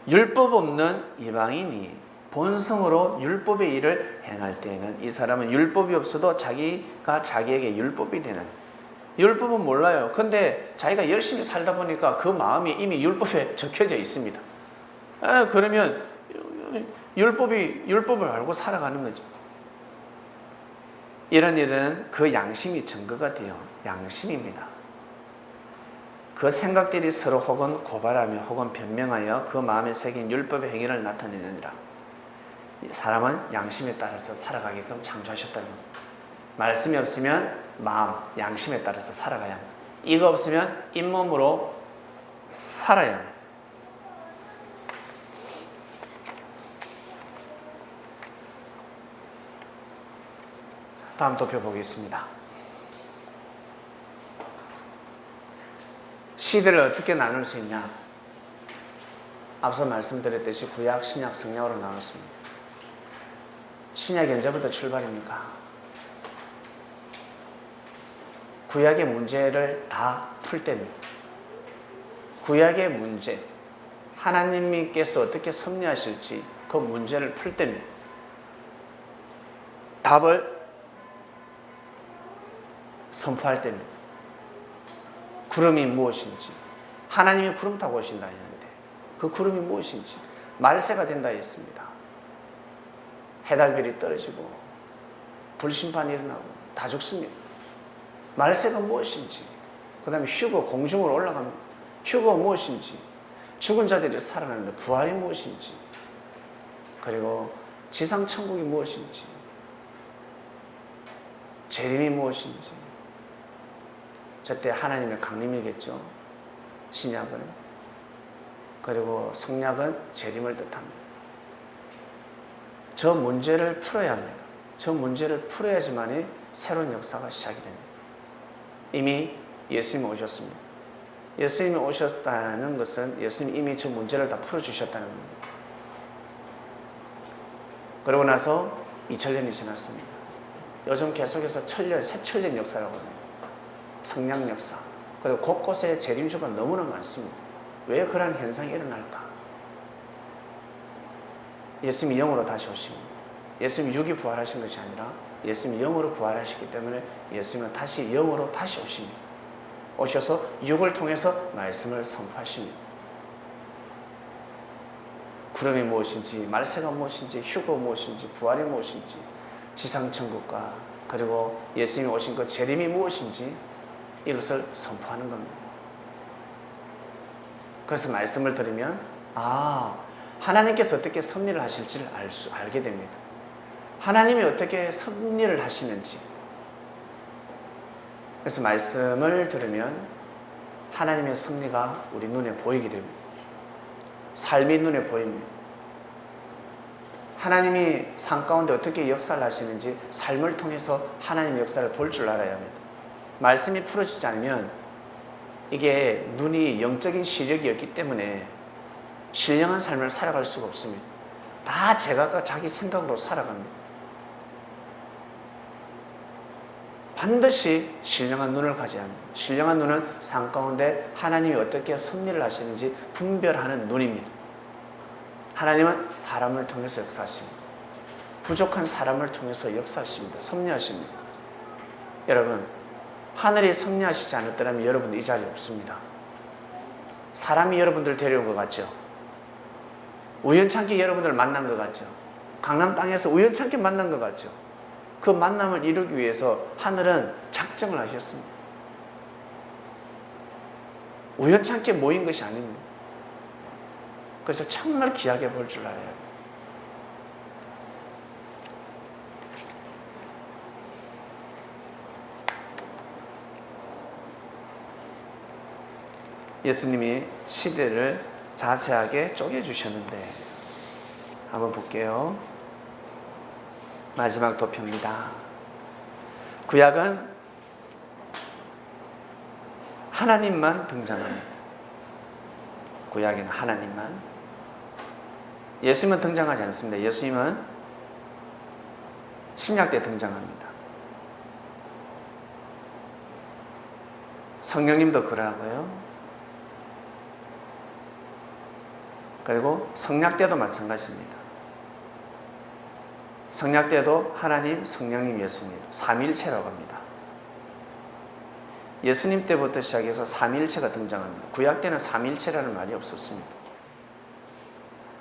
율법 없는 이방인이 본성으로 율법의 일을 행할 때에는 이 사람은 율법이 없어도 자기가 자기에게 율법이 되는, 율법은 몰라요. 근데 자기가 열심히 살다 보니까 그 마음이 이미 율법에 적혀져 있습니다. 그러면 율법을 알고 살아가는 거죠. 이런 일은 그 양심이 증거가 돼요. 양심입니다. 그 생각들이 서로 혹은 고발하며 혹은 변명하여 그 마음에 새긴 율법의 행위를 나타내느니라. 사람은 양심에 따라서 살아가게끔 창조하셨다는 겁니다. 말씀이 없으면 마음, 양심에 따라서 살아가야 합니다. 이거 없으면 잇몸으로 살아야 합니다. 다음 도표 보겠습니다. 시대를 어떻게 나눌 수 있냐? 앞서 말씀드렸듯이 구약, 신약, 성약으로 나눴습니다. 신약이 언제부터 출발입니까? 구약의 문제를 다 풀 때입니다. 구약의 문제, 하나님께서 어떻게 섭리하실지 그 문제를 풀 때입니다. 답을 선포할 때입니다. 구름이 무엇인지, 하나님이 구름 타고 오신다 했는데 그 구름이 무엇인지, 말세가 된다 했습니다. 해달별이 떨어지고 불심판이 일어나고 다 죽습니다. 말세가 무엇인지, 그 다음에 휴거, 공중으로 올라갑니다. 휴거가 무엇인지, 죽은 자들이 살아나는데 부활이 무엇인지, 그리고 지상천국이 무엇인지, 재림이 무엇인지. 저때 하나님의 강림이겠죠. 신약은. 그리고 성약은 재림을 뜻합니다. 저 문제를 풀어야 합니다. 저 문제를 풀어야지만이 새로운 역사가 시작이 됩니다. 이미 예수님이 오셨습니다. 예수님이 오셨다는 것은 예수님이 이미 저 문제를 다 풀어주셨다는 겁니다. 그러고 나서 2000년이 지났습니다. 요즘 계속해서 새천년 역사라고 합니다. 성령 역사. 그리고 곳곳에 재림주가 너무나 많습니다. 왜 그런 현상이 일어날까? 예수님이 영으로 다시 오십니다. 예수님이 육이 부활하신 것이 아니라 예수님이 영으로 부활하셨기 때문에 예수님은 다시 영으로 다시 오십니다. 오셔서 육을 통해서 말씀을 선포하십니다. 구름이 무엇인지, 말세가 무엇인지, 휴거 무엇인지, 부활이 무엇인지, 지상천국과 그리고 예수님이 오신 그 재림이 무엇인지 이것을 선포하는 겁니다. 그래서 말씀을 들으면 하나님께서 어떻게 섭리를 하실지를 알게 됩니다. 하나님이 어떻게 섭리를 하시는지. 그래서 말씀을 들으면 하나님의 섭리가 우리 눈에 보이게 됩니다. 삶이 눈에 보입니다. 하나님이 삶 가운데 어떻게 역사를 하시는지 삶을 통해서 하나님의 역사를 볼 줄 알아야 합니다. 말씀이 풀어지지 않으면 이게 눈이 영적인 시력이었기 때문에 신령한 삶을 살아갈 수가 없습니다. 다 제각각 자기 생각으로 살아갑니다. 반드시 신령한 눈을 가져야 합니다. 신령한 눈은 삶 가운데 하나님이 어떻게 섭리를 하시는지 분별하는 눈입니다. 하나님은 사람을 통해서 역사하십니다. 부족한 사람을 통해서 역사하십니다. 섭리하십니다. 여러분, 하늘이 섭리하시지 않았더라면 여러분 이 자리에 없습니다. 사람이 여러분들 데려온 것 같죠? 우연찮게 여러분들 만난 것 같죠? 강남 땅에서 우연찮게 만난 것 같죠? 그 만남을 이루기 위해서 하늘은 작정을 하셨습니다. 우연찮게 모인 것이 아닙니다. 그래서 정말 귀하게 볼 줄 알아야 해요. 예수님이 시대를 자세하게 쪼개주셨는데 한번 볼게요. 마지막 도표입니다. 구약은 하나님만 등장합니다. 구약에는 하나님만. 예수님은 등장하지 않습니다. 예수님은 신약 때 등장합니다. 성령님도 그러하고요. 그리고 성약 때도 마찬가지입니다. 성약 때도 하나님, 성령님, 예수님 삼위일체라고 합니다. 예수님 때부터 시작해서 삼위일체가 등장합니다. 구약 때는 삼위일체라는 말이 없었습니다.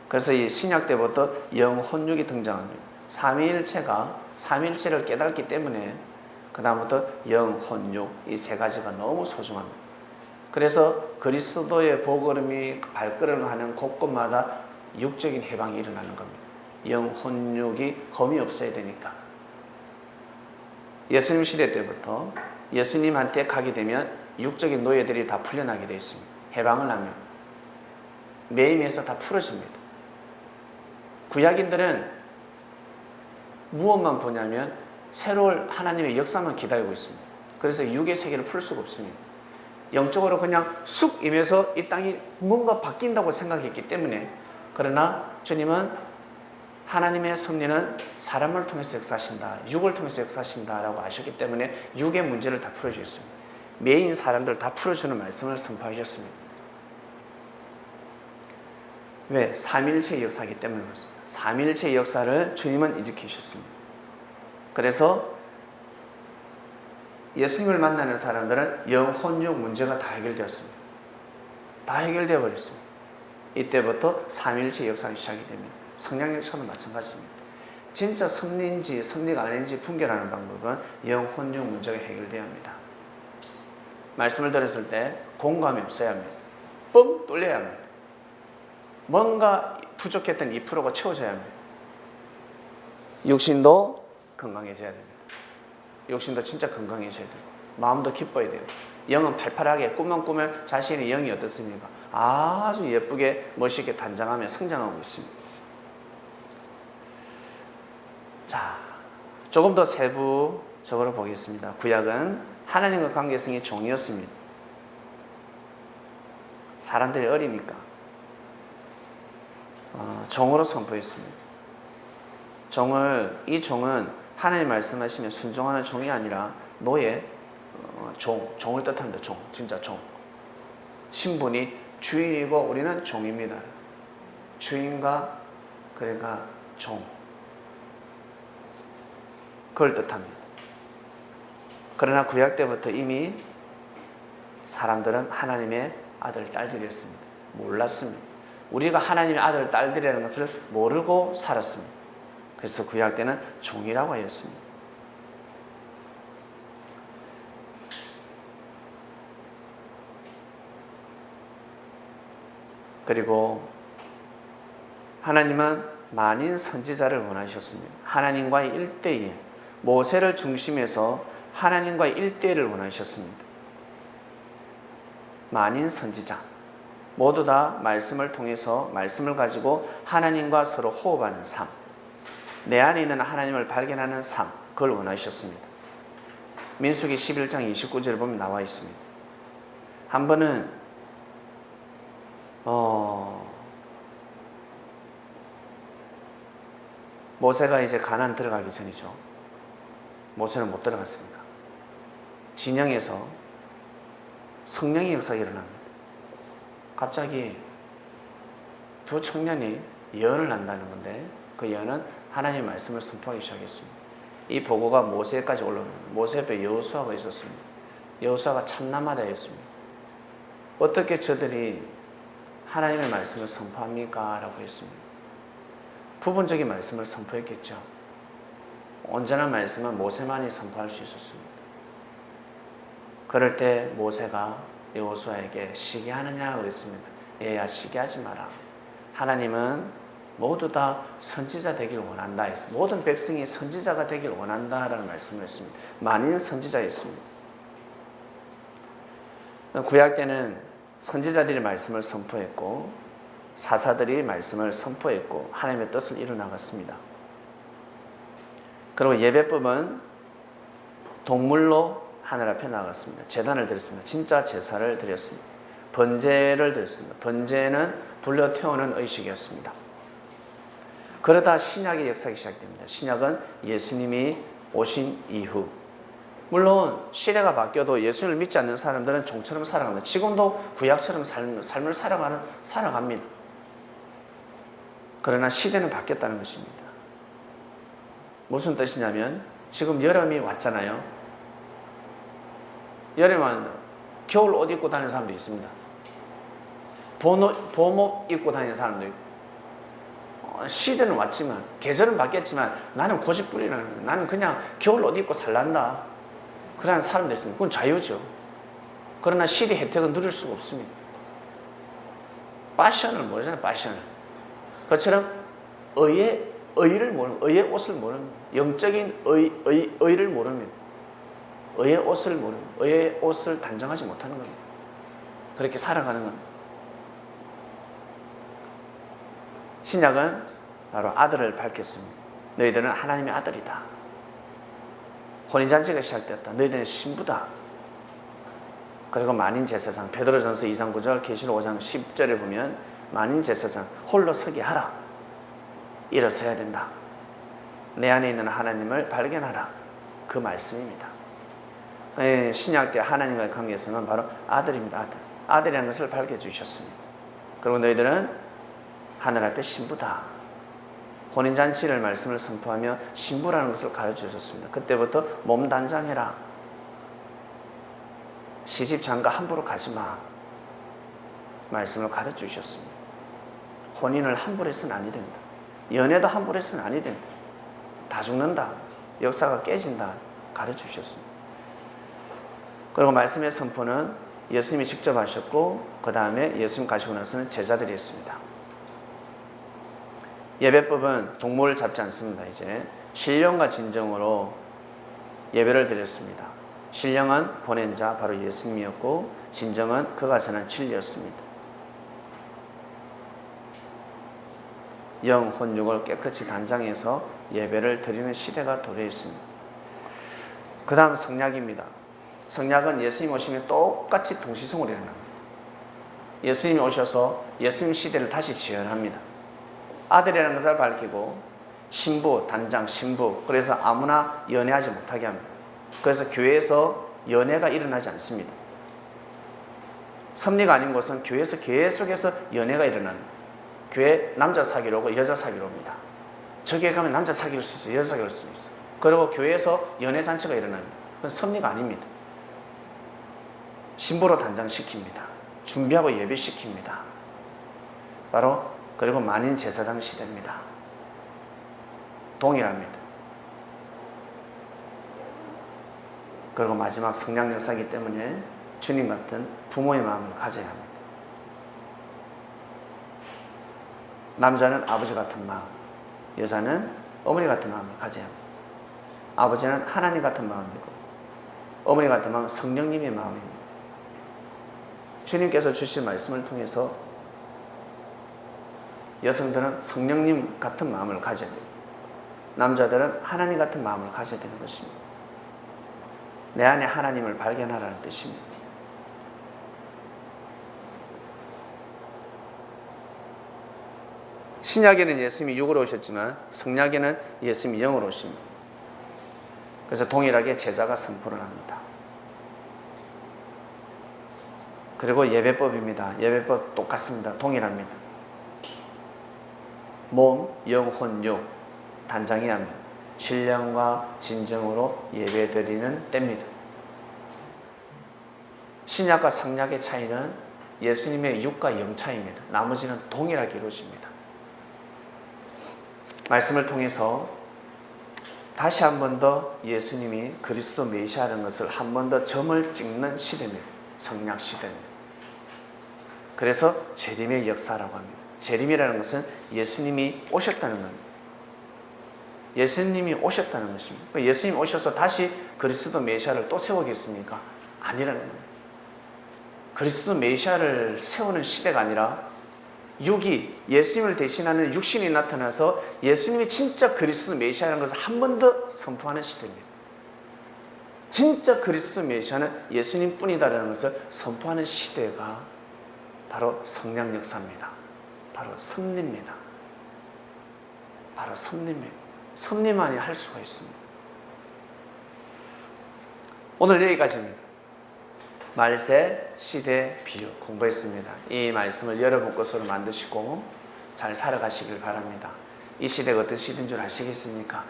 그래서 이 신약 때부터 영혼육이 등장합니다. 삼위일체가 삼위일체를 깨닫기 때문에 그 다음부터 영혼육 이 세 가지가 너무 소중합니다. 그래서 그리스도의 보걸음이 발걸음을 하는 곳곳마다 육적인 해방이 일어나는 겁니다. 영혼육이 검이 없어야 되니까. 예수님 시대 때부터 예수님한테 가게 되면 육적인 노예들이 다 풀려나게 되어 있습니다. 해방을 하면 매임에서 다 풀어집니다. 구약인들은 무엇만 보냐면 새로운 하나님의 역사만 기다리고 있습니다. 그래서 육의 세계를 풀 수가 없습니다. 영적으로 그냥 쑥 임해서 이 땅이 뭔가 바뀐다고 생각했기 때문에. 그러나 주님은 하나님의 섭리는 사람을 통해서 역사하신다, 육을 통해서 역사하신다라고 아셨기 때문에 육의 문제를 다 풀어주셨습니다. 매인 사람들 다 풀어주는 말씀을 선포하셨습니다. 왜? 삼위일체의 역사이기 때문에 그렇습니다. 삼위일체의 역사를 주님은 일으키셨습니다. 그래서 예수님을 만나는 사람들은 영혼육 문제가 다 해결되었습니다. 다 해결되어 버렸습니다. 이때부터 삼위일체의 역사가 시작이 됩니다. 성령 역사도 마찬가지입니다. 진짜 섭리인지 섭리가 아닌지 분별하는 방법은 영혼육 문제가 해결되어야 합니다. 말씀을 들었을 때 공감이 없어야 합니다. 뻥 뚫려야 합니다. 뭔가 부족했던 2%가 채워져야 합니다. 육신도 건강해져야 됩니다. 육신도 진짜 건강해져야 돼요. 마음도 기뻐야 돼요. 영은 팔팔하게 꿈만 꾸면 자신의 영이 어떻습니까? 아주 예쁘게 멋있게 단장하며 성장하고 있습니다. 자, 조금 더 세부적으로 보겠습니다. 구약은 하나님과 관계성이 종이었습니다. 사람들이 어리니까 종으로 선포했습니다. 이 종은 하나님 말씀하시면 순종하는 종이 아니라 노예, 종을 뜻합니다. 진짜 종. 신분이 주인이고 우리는 종입니다. 주인과 그러니까 종. 그걸 뜻합니다. 그러나 구약 때부터 이미 사람들은 하나님의 아들, 딸들이었습니다. 몰랐습니다. 우리가 하나님의 아들, 딸들이라는 것을 모르고 살았습니다. 그래서 구약 때는 종이라고 하였습니다. 그리고 하나님은 만인 선지자를 원하셨습니다. 하나님과의 1대1, 모세를 중심해서 하나님과의 1대1을 원하셨습니다. 만인 선지자, 모두 다 말씀을 통해서 말씀을 가지고 하나님과 서로 호흡하는 삶, 내 안에 있는 하나님을 발견하는 삶, 그걸 원하셨습니다. 민수기 11장 29절을 보면 나와 있습니다. 한 번은 모세가 이제 가나안 들어가기 전이죠. 모세는 못 들어갔으니까 진영에서 성령의 역사가 일어납니다. 갑자기 두 청년이 예언을 한다는 건데 그 예언은 하나님의 말씀을 선포하기 시작했습니다. 이 보고가 모세까지 올라옵니다. 모세 옆에 여호수아가 있었습니다. 여호수아가 참남하다였습니다. 어떻게 저들이 하나님의 말씀을 선포합니까? 라고 했습니다. 부분적인 말씀을 선포했겠죠. 온전한 말씀은 모세만이 선포할 수 있었습니다. 그럴 때 모세가 여호수아에게 시기하느냐 그랬습니다. 얘야 시기하지 마라. 하나님은 모두 다 선지자 되길 원한다. 모든 백성이 선지자가 되길 원한다라는 말씀을 했습니다. 만인 선지자였습니다. 구약 때는 선지자들이 말씀을 선포했고 사사들이 말씀을 선포했고 하나님의 뜻을 이루나갔습니다. 그리고 예배법은 동물로 하늘 앞에 나갔습니다. 제단을 드렸습니다. 진짜 제사를 드렸습니다. 번제를 드렸습니다. 번제는 불러 태우는 의식이었습니다. 그러다 신약의 역사가 시작됩니다. 신약은 예수님이 오신 이후, 물론 시대가 바뀌어도 예수님을 믿지 않는 사람들은 종처럼 살아갑니다. 지금도 구약처럼 삶을 살아갑니다. 그러나 시대는 바뀌었다는 것입니다. 무슨 뜻이냐면 지금 여름이 왔잖아요. 여름에 왔는데 겨울 옷 입고 다니는 사람도 있습니다. 봄옷 입고 다니는 사람도 있고. 시대는 왔지만, 계절은 바뀌었지만 나는 고집부리는, 나는 그냥 겨울 옷 입고 살란다, 그러한 사람도 있습니다. 그건 자유죠. 그러나 시대 혜택은 누릴 수가 없습니다. 패션을 모르잖아요. 패션을. 그처럼 의를 모르는, 의의 옷을 모르는, 영적인 의를 모릅니다. 의의 옷을 모르는, 의의 옷을 단정하지 못하는 겁니다. 그렇게 살아가는 겁니다. 신약은 바로 아들을 밝혔습니다. 너희들은 하나님의 아들이다. 혼인잔치가 시작되었다. 너희들은 신부다. 그리고 만인제사장, 베드로전서 2장 9절, 계시록 5장 10절에 보면 만인제사장 홀로 서게 하라. 일어서야 된다. 내 안에 있는 하나님을 발견하라. 그 말씀입니다. 신약 때 하나님과의 관계성은 바로 아들입니다. 아들이라는 것을 밝혀주셨습니다. 그리고 너희들은 하늘 앞에 신부다. 혼인잔치를 말씀을 선포하며 신부라는 것을 가르쳐 주셨습니다. 그때부터 몸 단장해라. 시집 장가 함부로 가지 마. 말씀을 가르쳐 주셨습니다. 혼인을 함부로 해서는 아니 된다. 연애도 함부로 해서는 아니 된다. 다 죽는다. 역사가 깨진다. 가르쳐 주셨습니다. 그리고 말씀의 선포는 예수님이 직접 하셨고, 그 다음에 예수님 가시고 나서는 제자들이 했습니다. 예배법은 동물을 잡지 않습니다. 이제 신령과 진정으로 예배를 드렸습니다. 신령은 보낸 자 바로 예수님이었고, 진정은 그가 전한 진리였습니다. 영, 혼, 육을 깨끗이 단장해서 예배를 드리는 시대가 도래했습니다. 그 다음 성약입니다. 성약은 예수님 오시면 똑같이 동시성으로 일어납니다. 예수님이 오셔서 예수님 시대를 다시 재현합니다. 아들이라는 것을 밝히고, 신부, 단장, 신부, 그래서 아무나 연애하지 못하게 합니다. 그래서 교회에서 연애가 일어나지 않습니다. 섭리가 아닌 곳은 교회에서 계속해서 연애가 일어납니다. 교회 남자 사귀러 오고 여자 사귀러 옵니다. 저기에 가면 남자 사귈 수 있어요. 여자 사귈 수 있어요. 그리고 교회에서 연애 잔치가 일어납니다. 그건 섭리가 아닙니다. 신부로 단장시킵니다. 준비하고 예배시킵니다. 바로 그리고 만인 제사장 시대입니다. 동일합니다. 그리고 마지막 성령 역사이기 때문에 주님 같은 부모의 마음을 가져야 합니다. 남자는 아버지 같은 마음, 여자는 어머니 같은 마음을 가져야 합니다. 아버지는 하나님 같은 마음이고, 어머니 같은 마음은 성령님의 마음입니다. 주님께서 주신 말씀을 통해서 여성들은 성령님 같은 마음을 가져야 돼요. 남자들은 하나님 같은 마음을 가져야 되는 것입니다. 내 안에 하나님을 발견하라는 뜻입니다. 신약에는 예수님이 육으로 오셨지만 성약에는 예수님이 영으로 오십니다. 그래서 동일하게 제자가 선포를 합니다. 그리고 예배법입니다. 예배법 똑같습니다. 동일합니다. 몸, 영, 혼, 육 단장해야 합니다. 신령과 진정으로 예배드리는 때입니다. 신약과 성약의 차이는 예수님의 육과 영 차이입니다. 나머지는 동일하게 이루어집니다. 말씀을 통해서 다시 한 번 더 예수님이 그리스도 메시아라는 것을 한 번 더 점을 찍는 시대입니다. 성약 시대입니다. 그래서 재림의 역사라고 합니다. 재림이라는 것은 예수님이 오셨다는 겁니다. 예수님이 오셨다는 것입니다. 예수님이 오셔서 다시 그리스도 메시아를 또 세우겠습니까? 아니라는 겁니다. 그리스도 메시아를 세우는 시대가 아니라 육이, 예수님을 대신하는 육신이 나타나서 예수님이 진짜 그리스도 메시아라는 것을 한 번 더 선포하는 시대입니다. 진짜 그리스도 메시아는 예수님 뿐이다라는 것을 선포하는 시대가 바로 성령 역사입니다. 바로 섭리입니다. 바로 섭리입니다. 섭리만이 할 수가 있습니다. 오늘 여기까지입니다. 말세, 시대, 비유 공부했습니다. 이 말씀을 여러분 것으로 만드시고 잘 살아가시길 바랍니다. 이 시대가 어떤 시대인 줄 아시겠습니까?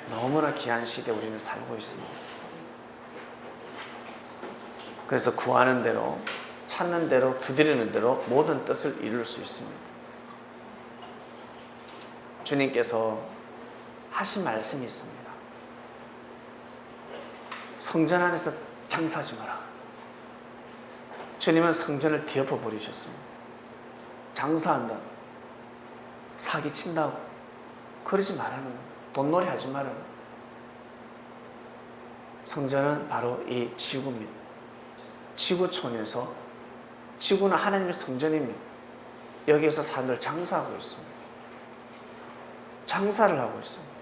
너무나 귀한 시대에 우리는 살고 있습니다. 그래서 구하는 대로, 찾는 대로, 두드리는 대로 모든 뜻을 이룰 수 있습니다. 주님께서 하신 말씀이 있습니다. 성전 안에서 장사하지 마라. 주님은 성전을 뒤엎어 버리셨습니다. 장사한다, 사기친다고 그러지 말라는 거예요. 돈놀이 하지 말라는 거예요. 성전은 바로 이 지구입니다. 지구촌에서, 지구는 하나님의 성전입니다. 여기에서 사람들 장사하고 있습니다. 장사를 하고 있습니다.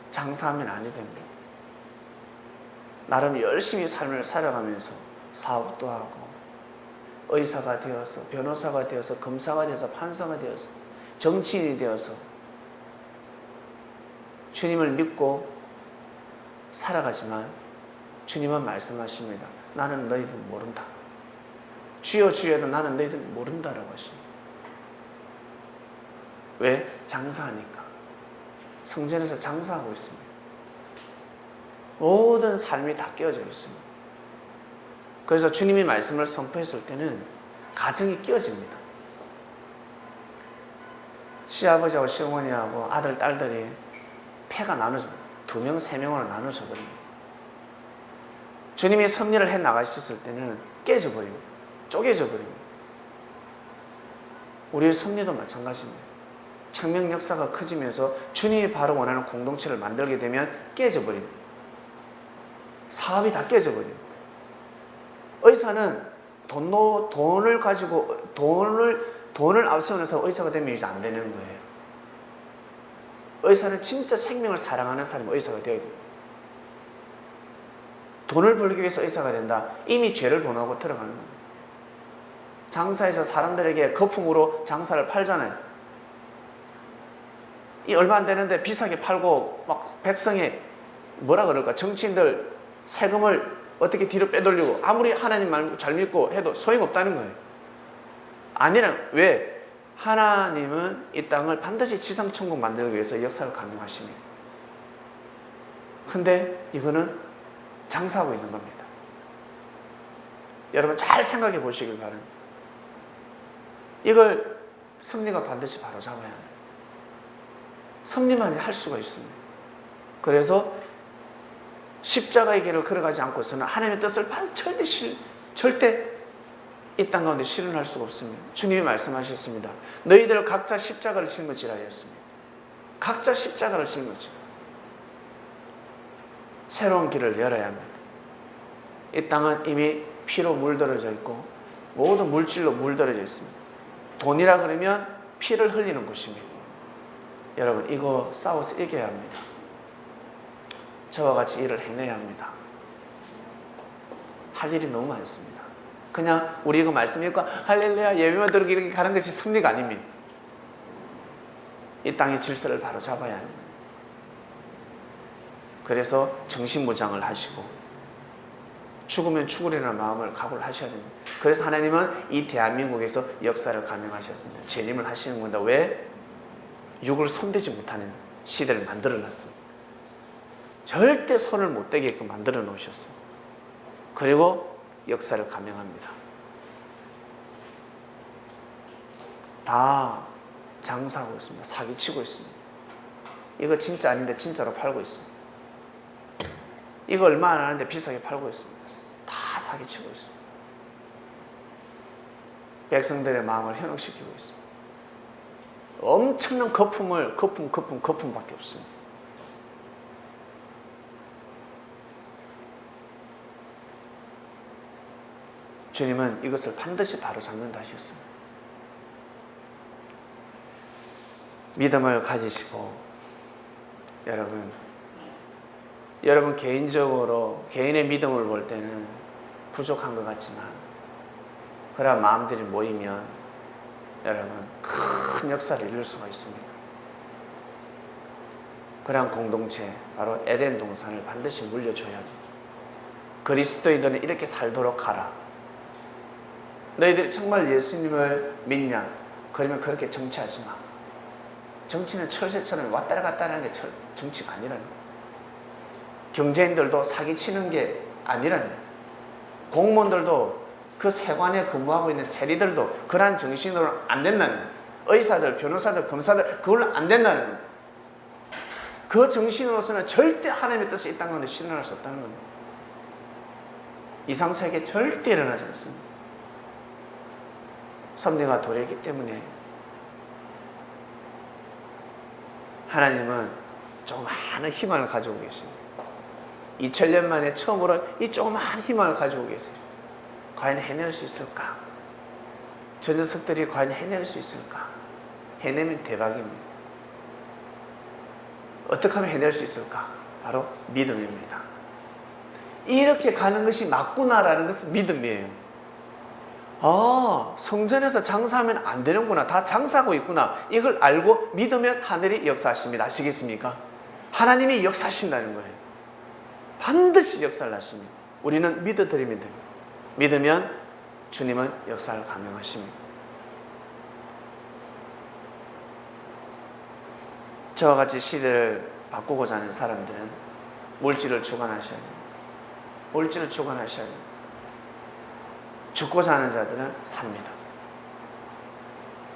장사하면 아니 됩니다. 나름 열심히 삶을 살아가면서 사업도 하고 의사가 되어서, 변호사가 되어서, 검사가 되어서, 판사가 되어서, 정치인이 되어서 주님을 믿고 살아가지만 주님은 말씀하십니다. 나는 너희들 모른다. 주여 주여도 나는 너희들 모른다라고 하십니다. 왜? 장사하니까. 성전에서 장사하고 있습니다. 모든 삶이 다 깨어져 있습니다. 그래서 주님이 말씀을 선포했을 때는 가정이 깨어집니다. 시아버지하고 시어머니하고 아들, 딸들이 패가 나눠집니다. 2명, 3명으로 나눠져 버립니다. 주님이 섭리를 해 나가 있었을 때는 깨져 버립니다. 쪼개져 버립니다. 우리의 섭리도 마찬가지입니다. 창명 역사가 커지면서 주님이 바로 원하는 공동체를 만들게 되면 깨져 버립니다. 사업이 다 깨져 버립니다. 의사는 돈을 가지고 돈을 앞세우면서 의사가 되면 이제 안 되는 거예요. 의사는 진짜 생명을 사랑하는 사람이 의사가 되어야 돼요. 돈을 벌기 위해서 의사가 된다. 이미 죄를 본하고 들어가는 겁니다. 장사에서 사람들에게 거품으로 장사를 팔잖아요. 이 얼마 안 되는데 비싸게 팔고 막 백성의 뭐라 그럴까, 정치인들 세금을 어떻게 뒤로 빼돌리고 아무리 하나님 말 잘 믿고 해도 소용없다는 거예요. 아니란, 왜? 하나님은 이 땅을 반드시 지상천국 만들기 위해서 역사를 강림하십니다. 근데 이거는 장사하고 있는 겁니다. 여러분 잘 생각해 보시길 바랍니다. 이걸 섭리가 반드시 바로잡아야 합니다. 섭리만이 할 수가 있습니다. 그래서 십자가의 길을 걸어가지 않고서는 하나님의 뜻을 절대 이 땅 가운데 실현할 수가 없습니다. 주님이 말씀하셨습니다. 너희들 각자 십자가를 짊어지라 하였습니다. 각자 십자가를 짊어지라. 새로운 길을 열어야 합니다. 이 땅은 이미 피로 물들어져 있고 모든 물질로 물들어져 있습니다. 돈이라 그러면 피를 흘리는 곳입니다. 여러분 이거 싸워서 이겨야 합니다. 저와 같이 일을 해내야 합니다. 할 일이 너무 많습니다. 그냥 우리 이거 말씀 읽고 할렐루야 예배만 들으고 이렇게 가는 것이 섭리가 아닙니다. 이 땅의 질서를 바로 잡아야 합니다. 그래서 정신무장을 하시고 죽으면 죽으리라는 마음을 각오를 하셔야 됩니다. 그래서 하나님은 이 대한민국에서 역사를 감행하셨습니다. 재림을 하시는 겁니다. 왜? 육을 손대지 못하는 시대를 만들어 놨습니다. 절대 손을 못 대게끔 만들어 놓으셨습니다. 그리고 역사를 감행합니다. 다 장사하고 있습니다. 사기치고 있습니다. 이거 진짜 아닌데 진짜로 팔고 있습니다. 이거 얼마 안 하는데 비싸게 팔고 있습니다. 다 사기치고 있습니다. 백성들의 마음을 현혹시키고 있습니다. 엄청난 거품밖에 없습니다. 주님은 이것을 반드시 바로잡는다 하셨습니다. 믿음을 가지시고 여러분 개인적으로 개인의 믿음을 볼 때는 부족한 것 같지만 그래야 마음들이 모이면 여러분 큰 역사를 이룰 수가 있습니다. 그러한 공동체, 바로 에덴 동산을 반드시 물려줘야 합니다. 그리스도인들은 이렇게 살도록 하라. 너희들이 정말 예수님을 믿냐? 그러면 그렇게 정치하지 마. 정치는 철새처럼 왔다 갔다 하는 게 정치가 아니라는 거예요. 경제인들도 사기치는 게 아니라는 거예요. 공무원들도 그 세관에 근무하고 있는 세리들도 그러한 정신으로 안 된다는 거예요. 의사들, 변호사들, 검사들 그걸로 안 된다는 거예요. 그 정신으로서는 절대 하나님의 뜻이 이 땅 가운데 실현할 수 없다는 겁니다. 이상세계 절대 일어나지 않습니다. 섭리가 도래이기 때문에 하나님은 조그마한 희망을 가지고 계십니다. 2000년 만에 처음으로 이 조그마한 희망을 가지고 계세요. 과연 해낼 수 있을까? 저 녀석들이 과연 해낼 수 있을까? 해내면 대박입니다. 어떻게 하면 해낼 수 있을까? 바로 믿음입니다. 이렇게 가는 것이 맞구나라는 것은 믿음이에요. 성전에서 장사하면 안 되는구나. 다 장사하고 있구나. 이걸 알고 믿으면 하늘이 역사하십니다. 아시겠습니까? 하나님이 역사하신다는 거예요. 반드시 역사를 하십니다. 우리는 믿어드리면 됩니다. 믿으면 주님은 역사를 감행하십니다. 저와 같이 시대를 바꾸고자 하는 사람들은 물질을 주관하셔야 됩니다. 물질을 주관하셔야 됩니다. 죽고자 하는 자들은 삽니다.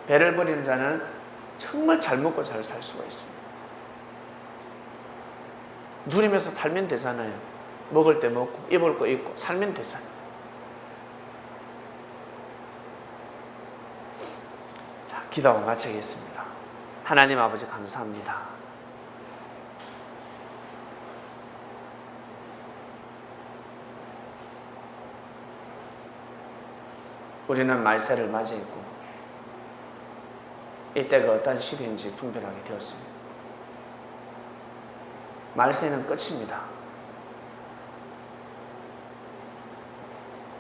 배를 버리는 자는 정말 잘 먹고 잘 살 수가 있습니다. 누리면서 살면 되잖아요. 먹을 때 먹고 입을 거 입고 살면 되잖아요. 자, 기도하고 마치겠습니다. 하나님 아버지 감사합니다. 우리는 말세를 맞이했고 이때가 어떤 시대인지 분별하게 되었습니다. 말세는 끝입니다.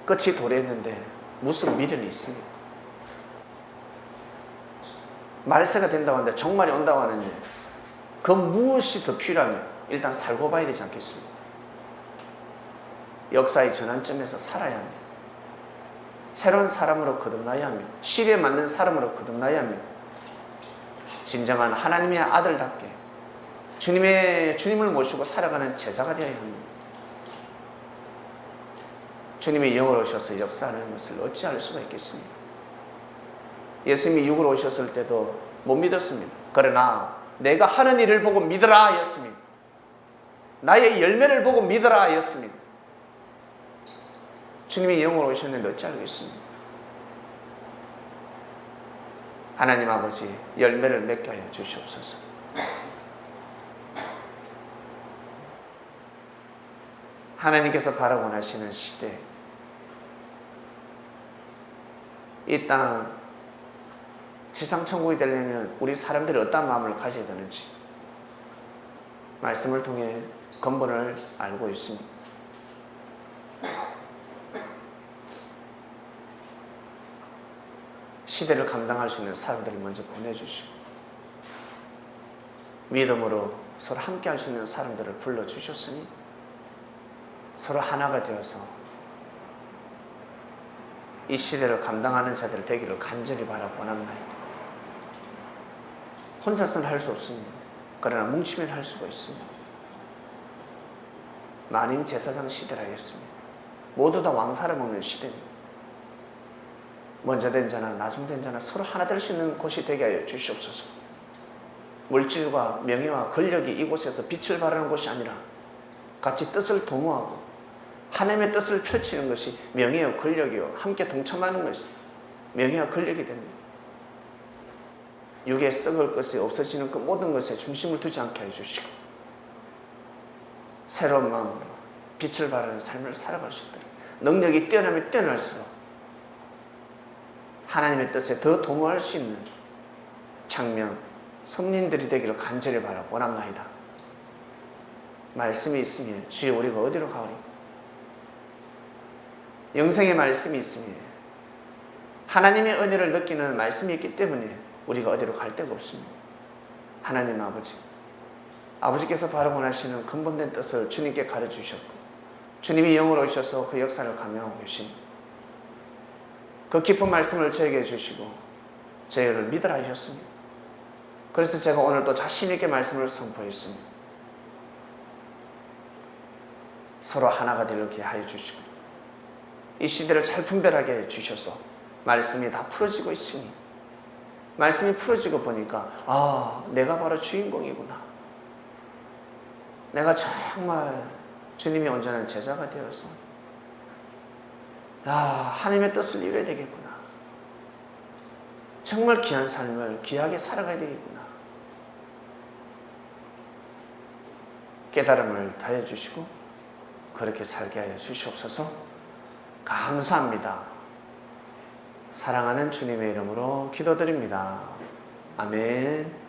끝이 도래했는데 무슨 미련이 있습니까? 말세가 된다고 하는데 종말이 온다고 하는데 그 무엇이 더 필요하면 일단 살고 봐야 되지 않겠습니까? 역사의 전환점에서 살아야 합니다. 새로운 사람으로 거듭나야 합니다. 시대에 맞는 사람으로 거듭나야 합니다. 진정한 하나님의 아들답게 주님을 모시고 살아가는 제자가 되어야 합니다. 주님이 영으로 오셔서 역사하는 것을 어찌할 수가 있겠습니까? 예수님이 육으로 오셨을 때도 못 믿었습니다. 그러나 내가 하는 일을 보고 믿으라 하였습니다. 나의 열매를 보고 믿으라 하였습니다. 주님이 영으로 오셨는데 어찌 알겠습니까? 하나님 아버지 열매를 맺게 하여 주시옵소서. 하나님께서 바라고 원하시는 시대, 이 땅 지상천국이 되려면 우리 사람들이 어떤 마음을 가져야 되는지 말씀을 통해 근본을 알고 있습니다. 시대를 감당할 수 있는 사람들을 먼저 보내주시고 믿음으로 서로 함께 할 수 있는 사람들을 불러주셨으니 서로 하나가 되어서 이 시대를 감당하는 자들 되기를 간절히 바라고합니다. 혼자서는 할 수 없습니다. 그러나 뭉치면 할 수가 있습니다. 만인 제사장 시대라 했습니다. 모두 다 왕사를 먹는 시대입니다. 먼저 된 자나 나중 된 자나 서로 하나 될 수 있는 곳이 되게 하여 주시옵소서. 물질과 명예와 권력이 이곳에서 빛을 발하는 곳이 아니라 같이 뜻을 도모하고 하나님의 뜻을 펼치는 것이 명예와 권력이요 함께 동참하는 것이 명예와 권력이 됩니다. 육에 썩을 것이 없어지는 그 모든 것에 중심을 두지 않게 해주시고 새로운 마음으로 빛을 발하는 삶을 살아갈 수 있도록 능력이 뛰어나면 뛰어날수록 하나님의 뜻에 더 도모할 수 있는 장명, 성린들이 되기를 간절히 바라고 원합나이다. 말씀이 있으면 주여 우리가 어디로 가오리까? 영생의 말씀이 있으면 하나님의 은혜를 느끼는 말씀이 있기 때문에 우리가 어디로 갈 데가 없습니다. 하나님 아버지께서 바로 원하시는 근본된 뜻을 주님께 가르쳐주셨고 주님이 영으로 오셔서 그 역사를 감행하고 계십니다. 그 깊은 말씀을 저에게 주시고 저희를 믿으라 하셨습니다. 그래서 제가 오늘 또 자신 있게 말씀을 선포했습니다. 서로 하나가 되게 하여 주시고 이 시대를 잘 분별하게 해 주셔서 말씀이 다 풀어지고 있으니 말씀이 풀어지고 보니까 내가 바로 주인공이구나. 내가 정말 주님이 온전한 제자가 되어서 하나님의 뜻을 이뤄야 되겠구나. 정말 귀한 삶을 귀하게 살아가야 되겠구나. 깨달음을 다해 주시고 그렇게 살게 하여 주시옵소서. 감사합니다. 사랑하는 주님의 이름으로 기도드립니다. 아멘.